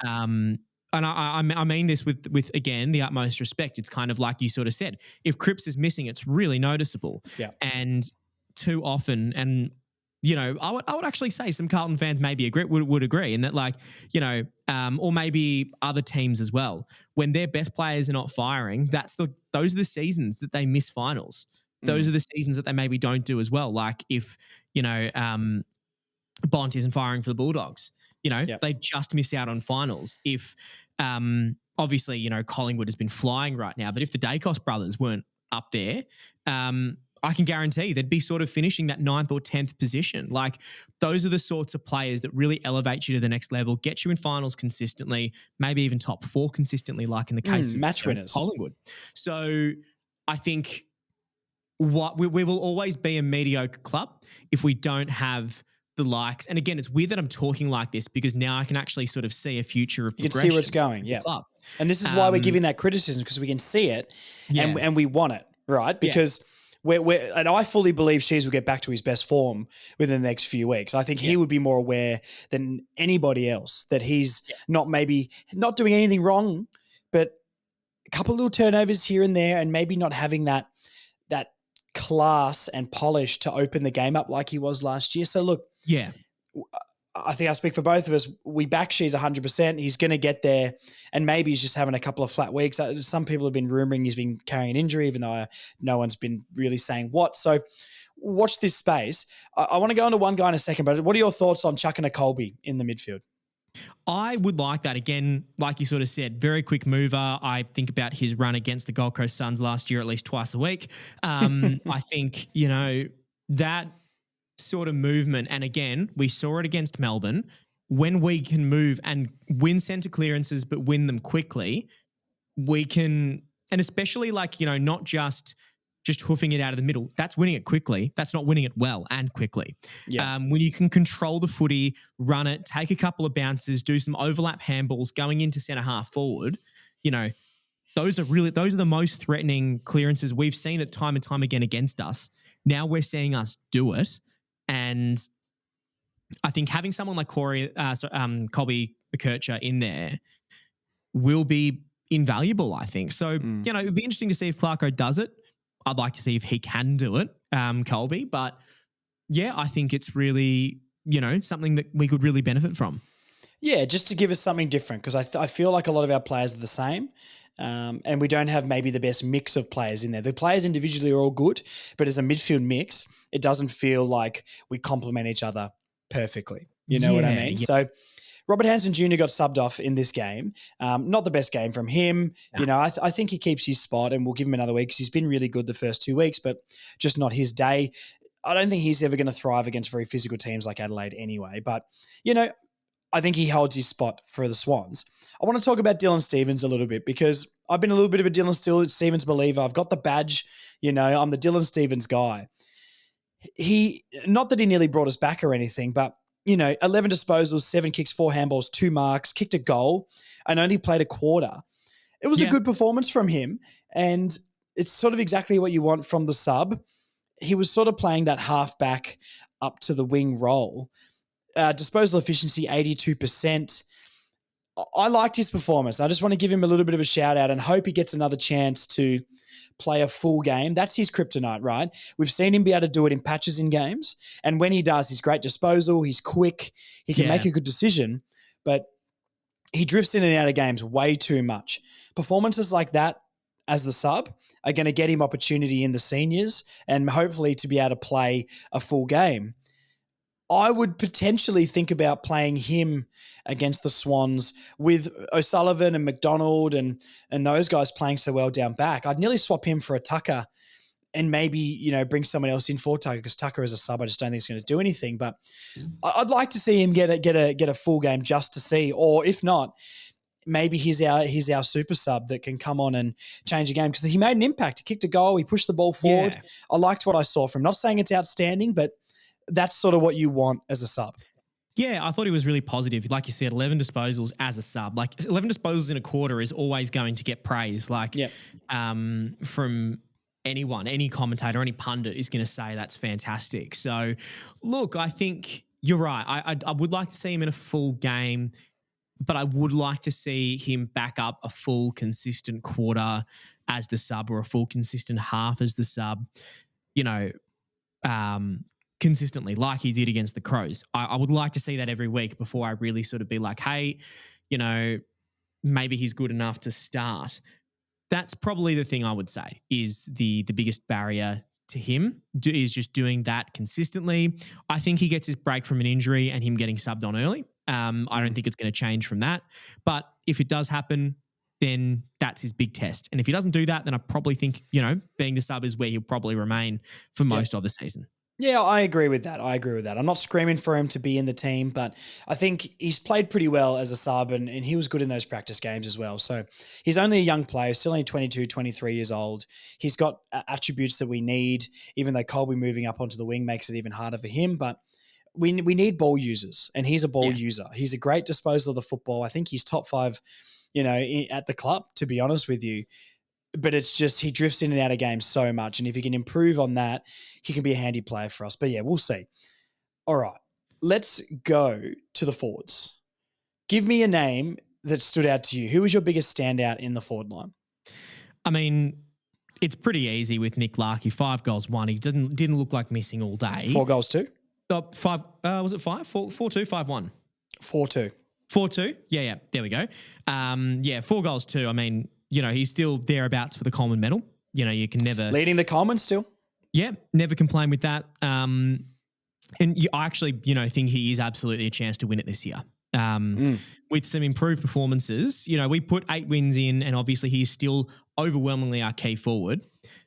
And I mean this with again the utmost respect. It's kind of like you sort of said. If Cripps is missing, it's really noticeable.
Yeah.
And too often, and you know, I would actually say some Carlton fans maybe would agree in that, like, you know, or maybe other teams as well. When their best players are not firing, those are the seasons that they miss finals. Those are the seasons that they maybe don't do as well. Like if, you know, Bont isn't firing for the Bulldogs, you know, they just miss out on finals. If obviously, you know, Collingwood has been flying right now, but if the Dacos brothers weren't up there, I can guarantee they'd be sort of finishing that 9th or 10th position. Like those are the sorts of players that really elevate you to the next level, get you in finals consistently, maybe even top 4 consistently, like in the case of
match winners.
Collingwood. So I think what we will always be a mediocre club if we don't have the likes. And again, it's weird that I'm talking like this because now I can actually sort of see a future of progression.
You can see where it's going, yeah.
Club.
And this is why we're giving that criticism, because we can see it and we want it, right? Because and I fully believe Shees will get back to his best form within the next few weeks. I think he would be more aware than anybody else that he's not doing anything wrong, but a couple of little turnovers here and there, and maybe not having that class and polish to open the game up like he was last year. So look, I think I speak for both of us. We back Shees 100%. He's going to get there, and maybe he's just having a couple of flat weeks. Some people have been rumouring he's been carrying an injury, even though no one's been really saying what. So watch this space. I want to go into one guy in a second, but what are your thoughts on chucking a Colby in the midfield?
I would like that. Again, like you sort of said, very quick mover. I think about his run against the Gold Coast Suns last year at least twice a week. I think, you know, that sort of movement, and again, we saw it against Melbourne, when we can move and win centre clearances but win them quickly, we can, and especially like, you know, not just hoofing it out of the middle. That's winning it quickly. That's not winning it well and quickly. Yeah. When you can control the footy, run it, take a couple of bounces, do some overlap handballs going into centre half forward, you know, those are the most threatening clearances. We've seen it time and time again against us. Now we're seeing us do it. And I think having someone like Colby McKercher in there will be invaluable, I think. So, you know, it'd be interesting to see if Clarko does it. I'd like to see if he can do it, Colby. But, yeah, I think it's really, you know, something that we could really benefit from.
Yeah, just to give us something different, because I feel like a lot of our players are the same. And we don't have maybe the best mix of players in there. The players individually are all good, but as a midfield mix, it doesn't feel like we complement each other perfectly. You know what I mean? Yeah. So Robert Hansen Jr. got subbed off in this game. Not the best game from him. No. You know, I think he keeps his spot, and we'll give him another week because he's been really good the first 2 weeks, but just not his day. I don't think he's ever going to thrive against very physical teams like Adelaide anyway. But, you know, I think he holds his spot for the Swans. I want to talk about Dylan Stephens a little bit because I've been a little bit of a Dylan Stephens believer. I've got the badge. You know, I'm the Dylan Stephens guy. Not that he nearly brought us back or anything, but, you know, 11 disposals, 7 kicks, 4 handballs, 2 marks, kicked a goal, and only played a quarter. It was a good performance from him, and it's sort of exactly what you want from the sub. He was sort of playing that halfback up to the wing role. Disposal efficiency, 82%. I liked his performance. I just want to give him a little bit of a shout out and hope he gets another chance to play a full game. That's his kryptonite, right? We've seen him be able to do it in patches in games. And when he does, he's great disposal. He's quick. He can make a good decision, but he drifts in and out of games way too much. Performances like that as the sub are going to get him opportunity in the seniors and hopefully to be able to play a full game. I would potentially think about playing him against the Swans with O'Sullivan and McDonald and those guys playing so well down back. I'd nearly swap him for a Tucker and maybe, you know, bring someone else in for Tucker, because Tucker as a sub, I just don't think he's going to do anything. But I'd like to see him get a full game just to see, or if not, maybe he's our super sub that can come on and change the game, because he made an impact. He kicked a goal. He pushed the ball forward. I liked what I saw from him. Not saying it's outstanding, but that's sort of what you want as a sub.
Yeah, I thought he was really positive. Like you said, 11 disposals as a sub. Like 11 disposals in a quarter is always going to get praise. Like from anyone, any commentator, any pundit is going to say that's fantastic. So, look, I think you're right. I would like to see him in a full game, but I would like to see him back up a full consistent quarter as the sub or a full consistent half as the sub, consistently like he did against the Crows. I would like to see that every week before I really sort of be like, hey, maybe he's good enough to start. That's probably the thing I would say is the biggest barrier to him is just doing that consistently. I think he gets his break from an injury and him getting subbed on early. I don't think it's going to change from that. But if it does happen, then that's his big test. And if he doesn't do that, then I probably think, being the sub is where he'll probably remain for most of the season.
Yeah, I agree with that. I'm not screaming for him to be in the team, but I think he's played pretty well as a sub and he was good in those practice games as well. So he's only a young player, still only 22, 23 years old. He's got attributes that we need, even though Colby moving up onto the wing makes it even harder for him. But we need ball users, and he's a ball user. He's a great disposal of the football. I think he's top 5, at the club, to be honest with you. But it's just he drifts in and out of games so much. And if he can improve on that, he can be a handy player for us. But yeah, we'll see. All right, let's go to the forwards. Give me a name that stood out to you. Who was your biggest standout in the forward line?
I mean, it's pretty easy with Nick Larkey. 5 goals, 1. He didn't look like missing all day.
4 goals, 2?
5. Was it 5? 4-2, 5-1.
4-2.
4-2? Yeah. There we go. 4 goals, 2. I mean, he's still thereabouts for the Coleman medal. You can never...
Leading the Coleman still.
Yeah, never complain with that. And I actually, think he is absolutely a chance to win it this year. With some improved performances, we put 8 wins in and obviously he's still overwhelmingly our key forward.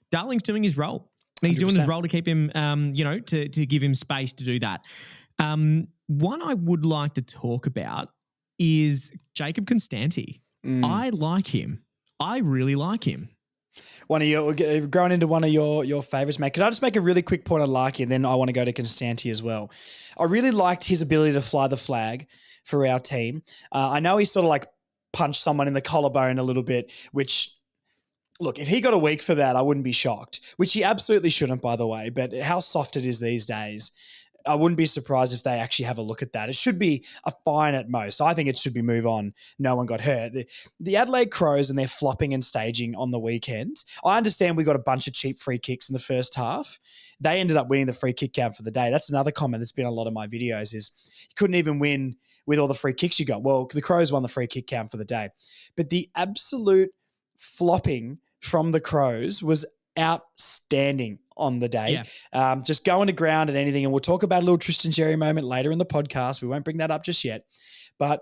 Darling's doing his role. He's 100%. Doing his role to keep him, to give him space to do that. One I would like to talk about is Jacob Constanti. I like him. I really like him.
Growing into one of your favourites, mate. Can I just make a really quick point on Larky, and then I want to go to Constanti as well. I really liked his ability to fly the flag for our team. I know he sort of like punched someone in the collarbone a little bit, which, look, if he got a week for that, I wouldn't be shocked, which he absolutely shouldn't, by the way, but how soft it is these days. I wouldn't be surprised if they actually have a look at that. It should be a fine at most. I think it should be move on. No one got hurt. The Adelaide Crows and their flopping and staging on the weekend. I understand we got a bunch of cheap free kicks in the first half. They ended up winning the free kick count for the day. That's another comment that's been on a lot of my videos is you couldn't even win with all the free kicks you got. Well, the Crows won the free kick count for the day. But the absolute flopping from the Crows was outstanding on the day. Yeah. Just going to ground and anything. And we'll talk about a little Tristan Jerry moment later in the podcast. We won't bring that up just yet. But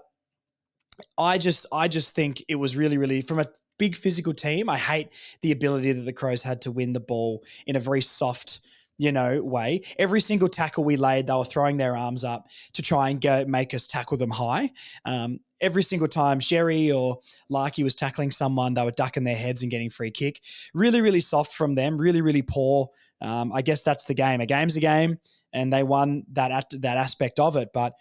I just think it was really, really, from a big physical team, I hate the ability that the Crows had to win the ball in a very soft, way. Every single tackle we laid, they were throwing their arms up to try and make us tackle them high. Every single time Sherry or Larky was tackling someone, they were ducking their heads and getting free kick. Really, really soft from them. Really, really poor. I guess that's the game. A game's a game, and they won that aspect of it. But,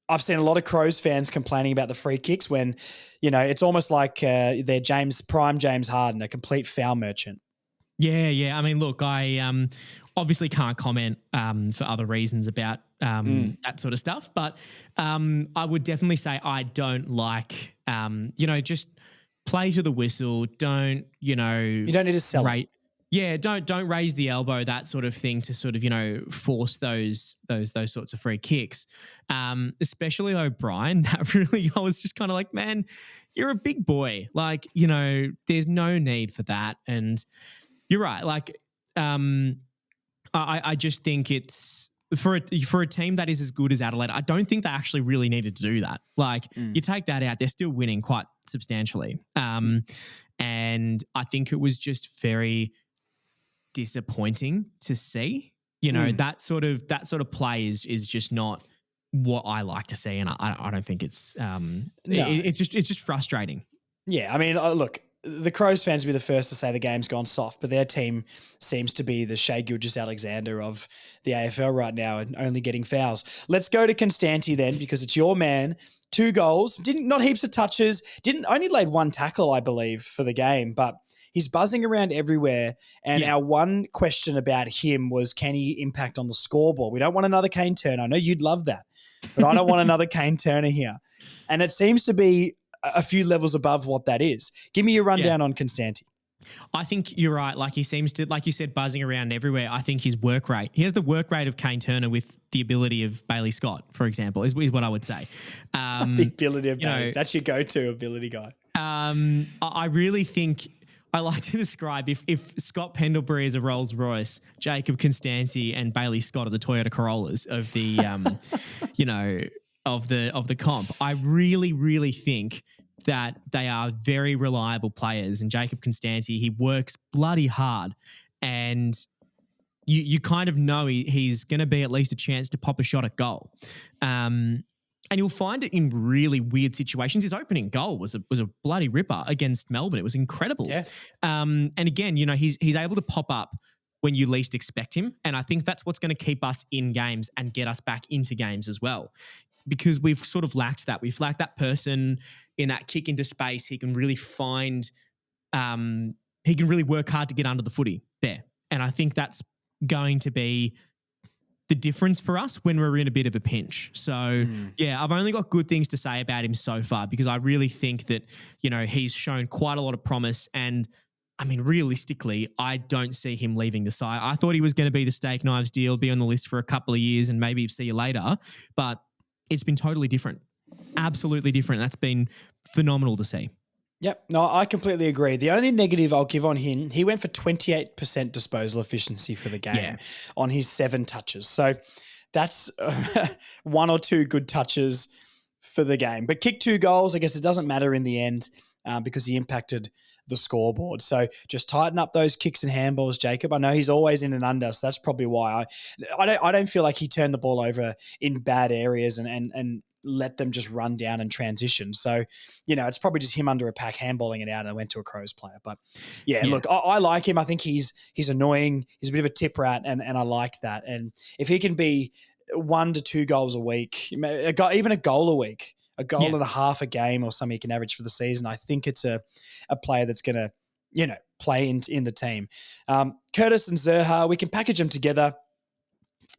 I've seen a lot of Crows fans complaining about the free kicks when, it's almost like they're prime James Harden, a complete foul merchant.
Yeah. I mean, look, I obviously can't comment for other reasons about that sort of stuff, but I would definitely say I don't like, just play to the whistle. Don't, you don't
need to sell it.
Yeah, don't raise the elbow, that sort of thing, to sort of, force those sorts of free kicks. Especially O'Brien, that really, I was just kind of like, man, you're a big boy. Like, there's no need for that. And you're right. Like, I just think it's for a team that is as good as Adelaide, I don't think they actually really needed to do that. Like, you take that out, they're still winning quite substantially. And I think it was just very disappointing to see. That sort of play is just not what I like to see, and I don't think it's it's just frustrating.
Yeah, I mean, look, the Crows fans will be the first to say the game's gone soft, but their team seems to be the Shea Gilgeous-Alexander of the AFL right now and only getting fouls. Let's go to Constanti then, because it's your man. 2 goals, not heaps of touches, only laid 1 tackle, I believe, for the game, but he's buzzing around everywhere. And our one question about him was, can he impact on the scoreboard? We don't want another Kane Turner. I know you'd love that, but I don't want another Kane Turner here. And it seems to be a few levels above what that is. Give me your rundown on Constanti.
I think you're right. Like he seems to, like you said, buzzing around everywhere. I think his work rate, he has the work rate of Kane Turner with the ability of Bailey Scott, for example, is what I would say.
The ability of Bailey. That's your go-to ability guy.
I really think I like to describe if Scott Pendlebury is a Rolls Royce, Jacob Constanti and Bailey Scott are the Toyota Corollas of the, of the comp. I really, really think that they are very reliable players. And Jacob Constanti, he works bloody hard, and you kind of know he's going to be at least a chance to pop a shot at goal. And you'll find it in really weird situations. His opening goal was a bloody ripper against Melbourne. It was incredible.
Yeah.
And again, he's able to pop up when you least expect him. And I think that's what's going to keep us in games and get us back into games as well. Because we've sort of lacked that. We've lacked that person in that kick into space. He can really find, he can really work hard to get under the footy there. And I think that's going to be the difference for us when we're in a bit of a pinch. So, yeah, I've only got good things to say about him so far, because I really think that, he's shown quite a lot of promise. And I mean, realistically, I don't see him leaving the side. I thought he was going to be the steak knives deal, be on the list for a couple of years and maybe see you later. But it's been totally different. Absolutely different. That's been phenomenal to see.
Yep. No, I completely agree. The only negative I'll give on him, he went for 28% disposal efficiency for the game on his 7 touches. So that's 1 or 2 good touches for the game. But kicked 2 goals, I guess it doesn't matter in the end because he impacted the scoreboard. So just tighten up those kicks and handballs, Jacob. I know he's always in and under, so that's probably why. I don't feel like he turned the ball over in bad areas and let them just run down and transition. So, it's probably just him under a pack handballing it out and went to a Crows player. But look, I like him. I think he's annoying. He's a bit of a tip rat, and I like that. And if he can be 1 to 2 goals a week, even a goal a week, a goal and a half a game or something he can average for the season, I think it's a player that's going to, play in the team. Curtis and Zerha, we can package them together.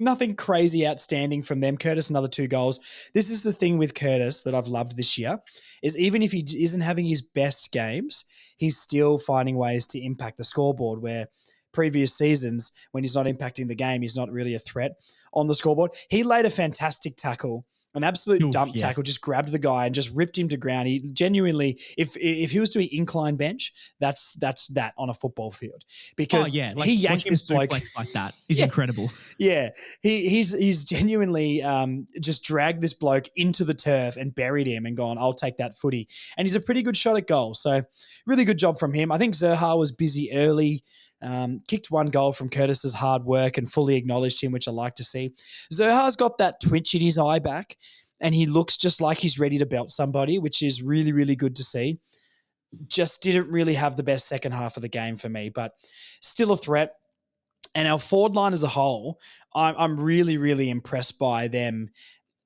Nothing crazy outstanding from them. Curtis, another 2 goals. This is the thing with Curtis that I've loved this year, is even if he isn't having his best games, he's still finding ways to impact the scoreboard, where previous seasons, when he's not impacting the game, he's not really a threat on the scoreboard. He laid a fantastic tackle, an absolute dump tackle, just grabbed the guy and just ripped him to ground. He genuinely, if he was doing incline bench, that's that on a football field, because he yanked this bloke
like that is incredible.
Yeah, he's genuinely just dragged this bloke into the turf and buried him and gone, I'll take that footy. And he's a pretty good shot at goal. So really good job from him. I think Zerha was busy early. Kicked 1 goal from Curtis's hard work and fully acknowledged him, which I like to see. Zerha's got that twitch in his eye back, and he looks just like he's ready to belt somebody, which is really, really good to see. Just didn't really have the best second half of the game for me, but still a threat. And our forward line as a whole, I'm really, really impressed by them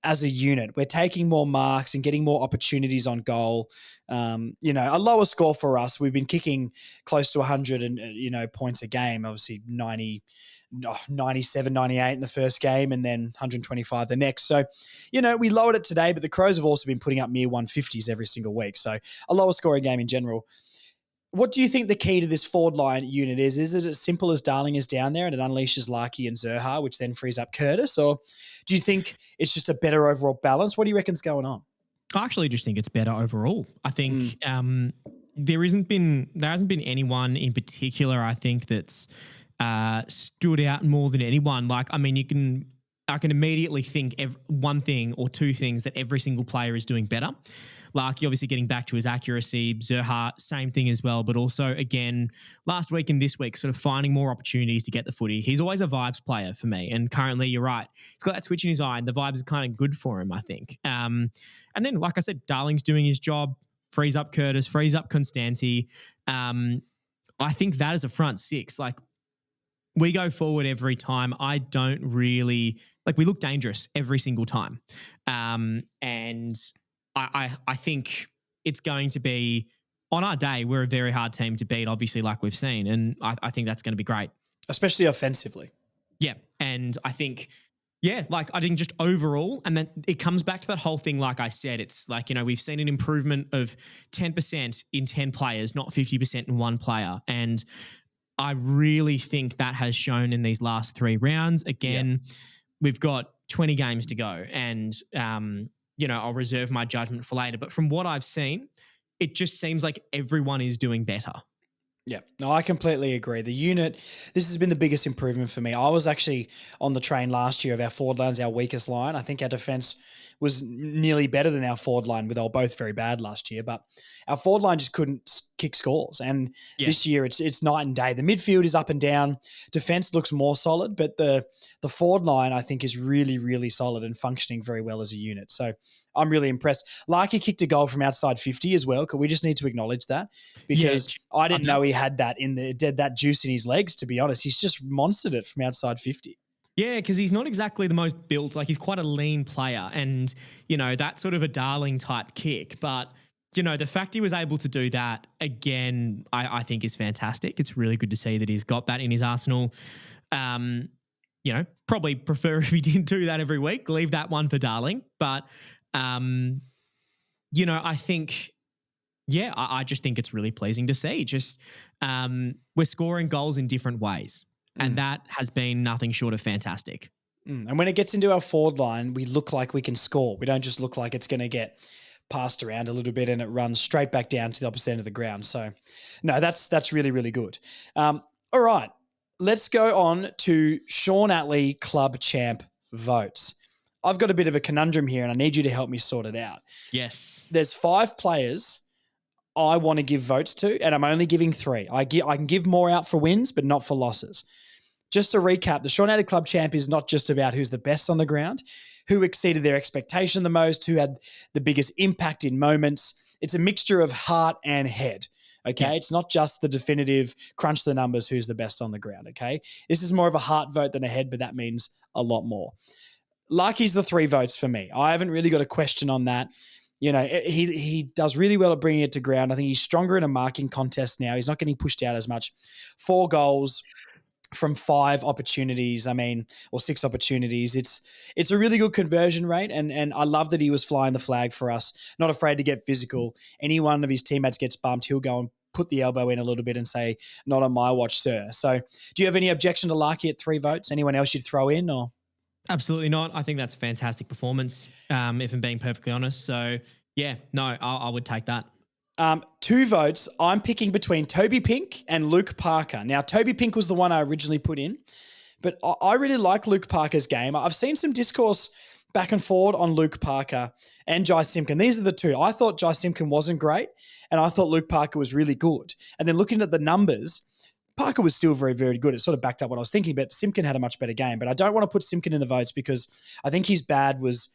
as a unit. We're taking more marks and getting more opportunities on goal. A lower score for us. We've been kicking close to 100 and, points a game, obviously 97, 98 in the first game and then 125 the next. So, we lowered it today, but the Crows have also been putting up near 150s every single week. So a lower scoring game in general. What do you think the key to this forward line unit is? Is it as simple as Darling is down there and it unleashes Larkey and Zerha, which then frees up Curtis? Or do you think it's just a better overall balance? What do you reckon's going on?
I actually just think it's better overall. I think there hasn't been anyone in particular, I think, that's stood out more than anyone. Like, I mean, I can immediately think one thing or 2 things that every single player is doing better. Larkey obviously getting back to his accuracy, Zerha, same thing as well, but also, again, last week and this week, sort of finding more opportunities to get the footy. He's always a vibes player for me, and currently, you're right, he's got that twitch in his eye, and the vibes are kind of good for him, I think. And then, like I said, Darling's doing his job. frees up Curtis, frees up Constanti. I think that is a front six. Like, we go forward every time. I don't really like. We look dangerous every single time, and I think it's going to be on our day. We're a very hard team to beat, obviously, like we've seen, and I think that's going to be great,
especially offensively.
Yeah, and I think. Yeah, like I think just overall, and then it comes back to that whole thing, like I said, it's like, you know, we've seen an improvement of 10% in 10 players, not 50% in one player. And I really think that has shown in these last 3 rounds. Again, we've got 20 games to go, and, you know, I'll reserve my judgment for later. But from what I've seen, it just seems like everyone is doing better.
Yeah, no, I completely agree. The unit, this has been the biggest improvement for me. I was actually on the train last year of our forward line's our weakest line. I think our defense was nearly better than our forward line, with they were both very bad last year, but our forward line just couldn't kick scores. And this year it's night and day. The midfield is up and down. Defense looks more solid, but the forward line, I think, is really, really solid and functioning very well as a unit. So I'm really impressed. Larky kicked a goal from outside 50 as well. We just need to acknowledge that, because I didn't know he had that that juice in his legs, to be honest. He's just monstered it from outside 50.
Yeah, because he's not exactly the most built. Like, he's quite a lean player, and, you know, that's sort of a darling type kick. But, you know, the fact he was able to do that again, I think is fantastic. It's really good to see that he's got that in his arsenal. You know, probably prefer if he didn't do that every week. Leave that one for darling. But, you know, I think, yeah, I just think it's really pleasing to see. Just we're scoring goals in different ways. And that has been nothing short of fantastic.
And when it gets into our forward line, we look like we can score. We don't just look like it's going to get passed around a little bit and it runs straight back down to the opposite end of the ground. So, no, that's really, really good. All right, let's go on to Sean Atley Club Champ votes. I've got a bit of a conundrum here, and I need you to help me sort it out.
Yes.
There's 5 players I want to give votes to, and I'm only giving 3. I can give more out for wins, but not for losses. Just to recap, the Sean Atley Club Champ is not just about who's the best on the ground, who exceeded their expectation the most, who had the biggest impact in moments. It's a mixture of heart and head, okay? Yeah. It's not just the definitive crunch the numbers who's the best on the ground, okay? This is more of a heart vote than a head, but that means a lot more. Larky's the 3 votes for me. I haven't really got a question on that. You know, he does really well at bringing it to ground. I think he's stronger in a marking contest now. He's not getting pushed out as much. 4 goals from 5 opportunities, or 6 opportunities. It's a really good conversion rate, and I love that he was flying the flag for us, not afraid to get physical. Any one of his teammates gets bumped, he'll go and put the elbow in a little bit and say, "Not on my watch, sir." So do you have any objection to Larky at 3 votes? Anyone else you'd throw in, or?
Absolutely not. I think that's a fantastic performance, if I'm being perfectly honest. So, yeah, no, I would take that.
2 votes. I'm picking between Toby Pink and Luke Parker. Now, Toby Pink was the one I originally put in, but I really like Luke Parker's game. I've seen some discourse back and forward on Luke Parker and Jai Simpkin. These are the 2. I thought Jai Simpkin wasn't great, and I thought Luke Parker was really good. And then looking at the numbers, Parker was still very, very good. It sort of backed up what I was thinking, but Simpkin had a much better game. But I don't want to put Simpkin in the votes because I think his bad was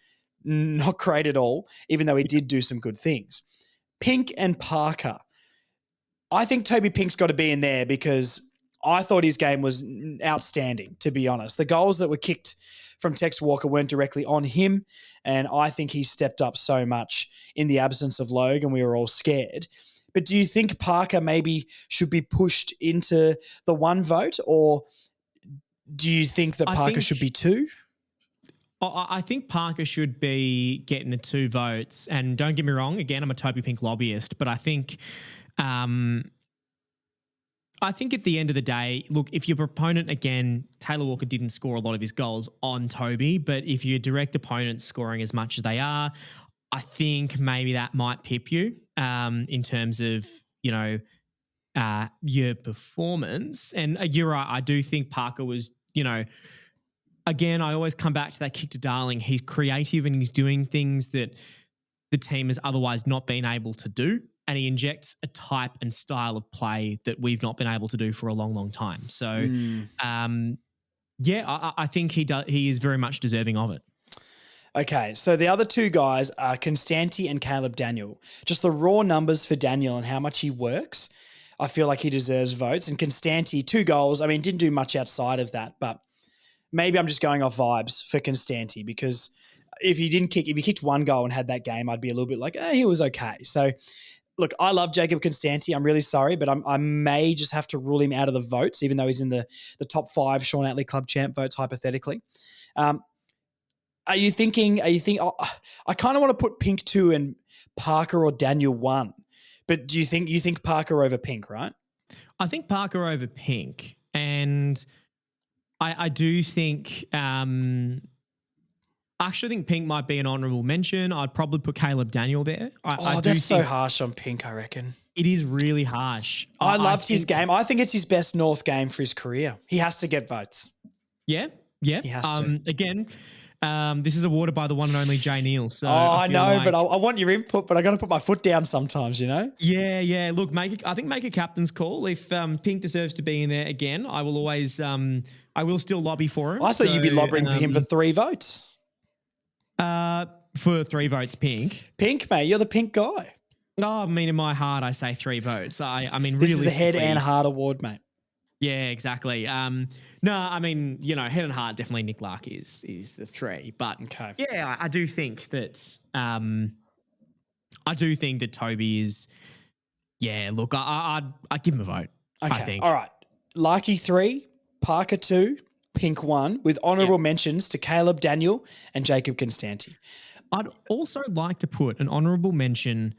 not great at all, even though he did do some good things. Pink and Parker. I think Toby Pink's got to be in there because I thought his game was outstanding, to be honest. The goals that were kicked from Tex Walker weren't directly on him, and I think he stepped up so much in the absence of Logan. We were all scared. But do you think Parker maybe should be pushed into the 1 vote, or do you think that Parker should be 2?
I think Parker should be getting the 2 votes. And don't get me wrong, again, I'm a Toby Pink lobbyist, but I think at the end of the day, look, if your opponent, again, Taylor Walker didn't score a lot of his goals on Toby, but if your direct opponent's scoring as much as they are, I think maybe that might pip you in terms of, you know, your performance. And you're right, I do think Parker was, you know, again, I always come back to that kick to darling. He's creative and he's doing things that the team has otherwise not been able to do. And he injects a type and style of play that we've not been able to do for a long, long time. So, I think he is very much deserving of it.
Okay, so the other two guys are Constanti and Caleb Daniel. Just the raw numbers for Daniel and how much he works, I feel like he deserves votes. And Constanti, 2 goals. I mean, didn't do much outside of that, but maybe I'm just going off vibes for Constanti because if he kicked 1 goal and had that game, I'd be a little bit like, he was okay. So, look, I love Jacob Constanti. I'm really sorry, but I may just have to rule him out of the votes, even though he's in the top 5 Sean Atley Club Champ votes, hypothetically. Are you thinking, I kind of want to put Pink 2 and Parker or Daniel 1, but you think Parker over Pink, right?
I think Parker over Pink, and I do think, I actually think Pink might be an honourable mention. I'd probably put Caleb Daniel there.
That's so harsh on Pink, I reckon.
It is really harsh.
I loved his game. I think it's his best North game for his career. He has to get votes.
Yeah.
He has to.
Again, this is awarded by the one and only Jay Neal. So
I know, but I want your input, but I got to put my foot down sometimes, you know?
Yeah. Look, make a captain's call. If Pink deserves to be in there again, I will always, I will still lobby for him.
I thought you'd be lobbering for him for 3 votes.
For 3 votes, Pink.
Pink, mate, you're the Pink guy.
Oh, I mean, in my heart, I say 3 votes. I mean,
this
realistically,
is a head and heart award, mate.
Yeah, exactly. No, I mean, head and heart, definitely Nick Lark is the 3. But
okay.
Yeah, I do think that Toby is. Yeah, look, I'd give him a vote.
Okay.
I think.
All right. Larky 3, Parker 2, Pink 1, with honourable mentions to Caleb Daniel and Jacob Constanti.
I'd also like to put an honourable mention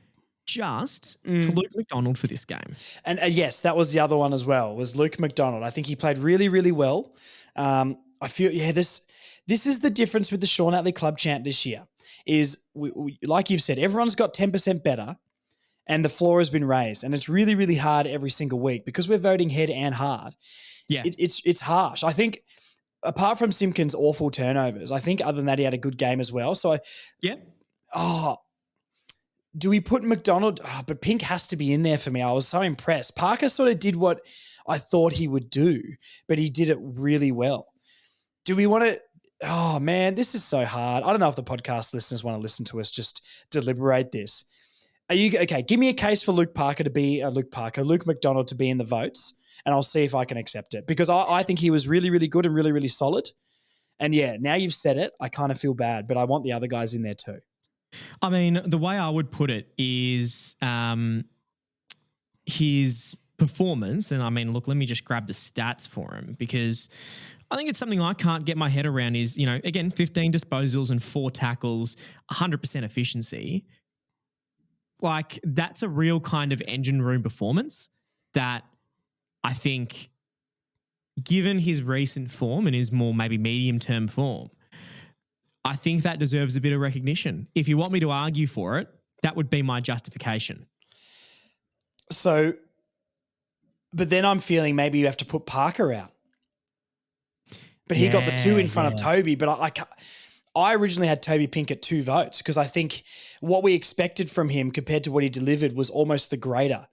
just to Luke McDonald for this game.
And yes, that was the other one as well, was Luke McDonald. I think he played really, really well. I feel, this is the difference with the Sean Atley Club Champ this year is, we, like you've said, everyone's got 10% better and the floor has been raised. And it's really, really hard every single week because we're voting head and hard.
Yeah.
It's harsh. I think apart from Simpkins' awful turnovers, I think other than that, he had a good game as well. So do we put McDonald? Oh, but Pink has to be in there for me. I was so impressed. Parker sort of did what I thought he would do, but he did it really well. Do we want to? Oh, man, this is so hard. I don't know if the podcast listeners want to listen to us just deliberate this. Are you okay? Give me a case for Luke McDonald to be in the votes, and I'll see if I can accept it because I think he was really, really good and really, really solid. And yeah, now you've said it, I kind of feel bad, but I want the other guys in there too.
I mean, the way I would put it is his performance, and I mean, look, let me just grab the stats for him because I think it's something I can't get my head around is, again, 15 disposals and 4 tackles, 100% efficiency. Like, that's a real kind of engine room performance that I think, given his recent form and his more maybe medium-term form, I think that deserves a bit of recognition. If you want me to argue for it, that would be my justification.
So, but then I'm feeling maybe you have to put Parker out. But he got the 2 in front of Toby, but I originally had Toby Pink at 2 votes because I think what we expected from him compared to what he delivered was almost the greater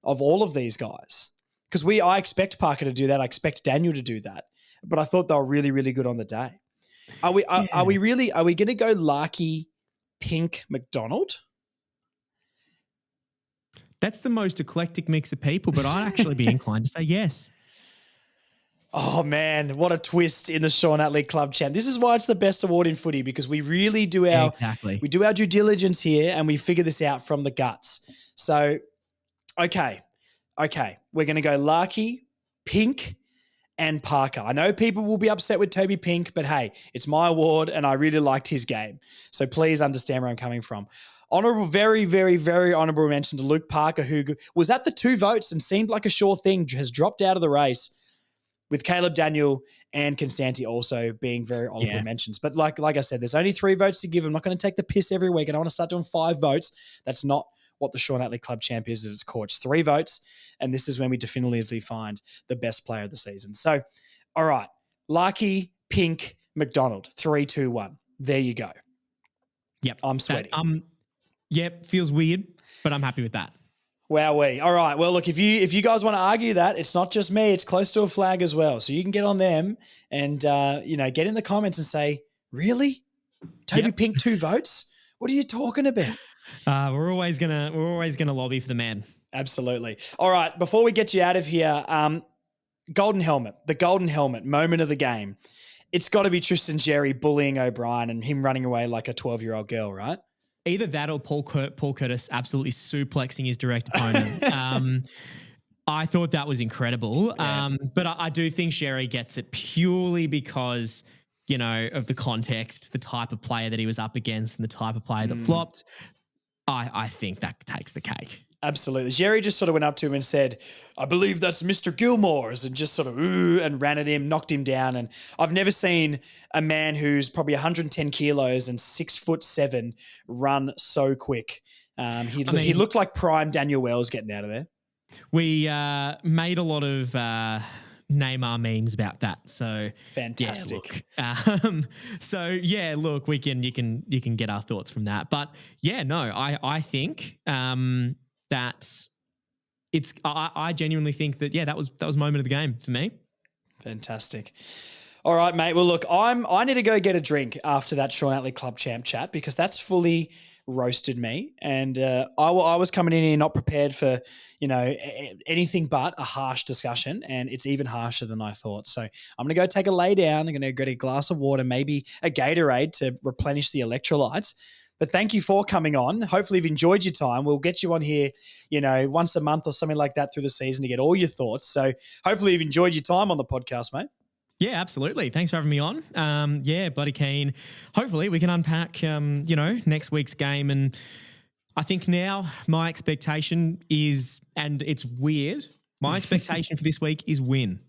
of all of these guys. Because I expect Parker to do that. I expect Daniel to do that. But I thought they were really, really good on the day. Are we going to go Larky, Pink, McDonald?
That's the most eclectic mix of people, but I'd actually be inclined to say yes.
Oh, man, what a twist in the Sean Atley Club Champ. This is why it's the best award in footy because we really do our due diligence here and we figure this out from the guts. So, okay, we're going to go Larky, Pink, and Parker. I know people will be upset with Toby Pink, but hey, it's my award and I really liked his game. So please understand where I'm coming from. Honourable, very, very, very honourable mention to Luke Parker, who was at the 2 votes and seemed like a sure thing, has dropped out of the race with Caleb Daniel and Constanti also being very honourable mentions. But like I said, there's only 3 votes to give. I'm not going to take the piss every week and I want to start doing 5 votes. That's not what the Sean Atley Club Champ is at its core. It's 3 votes, and this is when we definitively find the best player of the season. So, all right, Larky, Pink, McDonald, 3, 2, 1. There you go.
Yep.
I'm sweating.
Feels weird, but I'm happy with that.
Wowee. All right. Well, look, if you guys want to argue that, it's not just me. It's close to a flag as well. So you can get on them and, get in the comments and say, really? Toby Pink 2 votes? What are you talking about?
We're always gonna lobby for the man.
Absolutely. All right, before we get you out of here, golden helmet, the golden helmet, moment of the game. It's got to be Tristan Xerri bullying O'Brien and him running away like a 12-year-old girl, right?
Either that or Paul Curtis absolutely suplexing his direct opponent. I thought that was incredible.
Yeah.
But I do think Xerri gets it purely because, you know, of the context, the type of player that he was up against and the type of player that flopped. I think that takes the cake.
Absolutely. Xerri just sort of went up to him and said, I believe that's Mr. Gilmore's, and just sort of and ran at him, knocked him down. And I've never seen a man who's probably 110 kilos and 6'7" run so quick. He looked like prime Daniel Wells getting out of there.
We made a lot of Neymar memes about that. So
fantastic.
Yeah, look, you can get our thoughts from that. But yeah, no, I think that it's I genuinely think that that was moment of the game for me.
Fantastic. All right, mate. Well, look, I need to go get a drink after that Sean Atley Club Champ chat because that's fully roasted me, and I was coming in here not prepared for anything but a harsh discussion, and it's even harsher than I thought. So I'm going to go take a lay down. I'm going to get a glass of water, maybe a Gatorade to replenish the electrolytes. But thank you for coming on. Hopefully you've enjoyed your time. We'll get you on here, once a month or something like that through the season to get all your thoughts. So hopefully you've enjoyed your time on the podcast, mate.
Yeah, absolutely. Thanks for having me on. Bloody keen. Hopefully we can unpack, next week's game. And I think now my expectation is, and it's weird, my expectation for this week is win.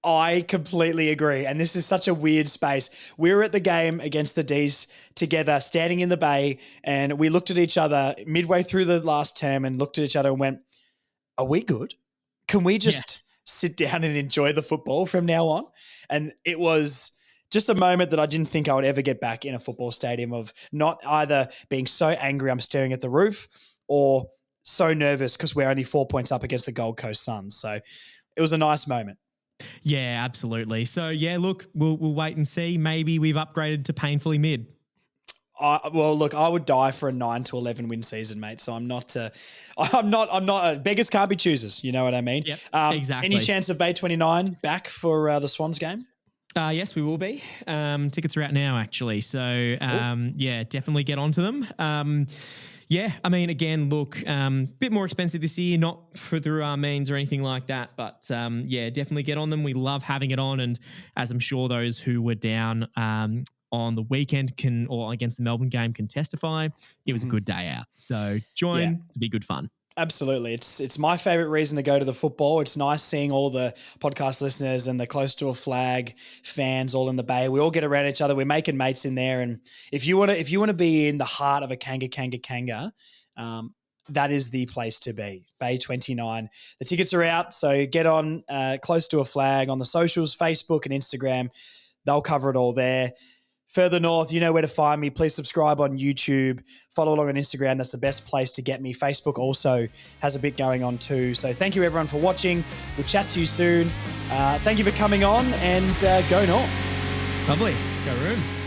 I completely agree. And this is such a weird space. We were at the game against the D's together, standing in the bay, and we looked at each other midway through the last term and looked at each other and went, are we good? Can we just sit down and enjoy the football from now on? And it was just a moment that I didn't think I would ever get back in a football stadium, of not either being so angry I'm staring at the roof or so nervous because we're only 4 points up against the Gold Coast Suns. So it was a nice moment.
Yeah, absolutely. So yeah, look, we'll wait and see. Maybe we've upgraded to painfully mid.
Look, I would die for a 9 to 11 win season, mate. So I'm not beggars can't be choosers. You know what I mean?
Yep, exactly.
Any chance of Bay 29 back for the Swans game?
Yes, we will be. Tickets are out now, actually. So definitely get onto them. Again, look, bit more expensive this year, not through our means or anything like that. But definitely get on them. We love having it on. And as I'm sure those who were down on the weekend or against the Melbourne game can testify, it was a good day out. So join, it'll be good fun.
Absolutely. It's my favorite reason to go to the football. It's nice seeing all the podcast listeners and the Close to a Flag fans all in the bay. We all get around each other. We're making mates in there. And if you want to be in the heart of a Kanga, that is the place to be. Bay 29. The tickets are out. So get on Close to a Flag on the socials, Facebook and Instagram. They'll cover it all there. Further north, you know where to find me. Please subscribe on YouTube. Follow along on Instagram. That's the best place to get me. Facebook also has a bit going on too. So thank you, everyone, for watching. We'll chat to you soon. Thank you for coming on, and go North.
Lovely. Go Room.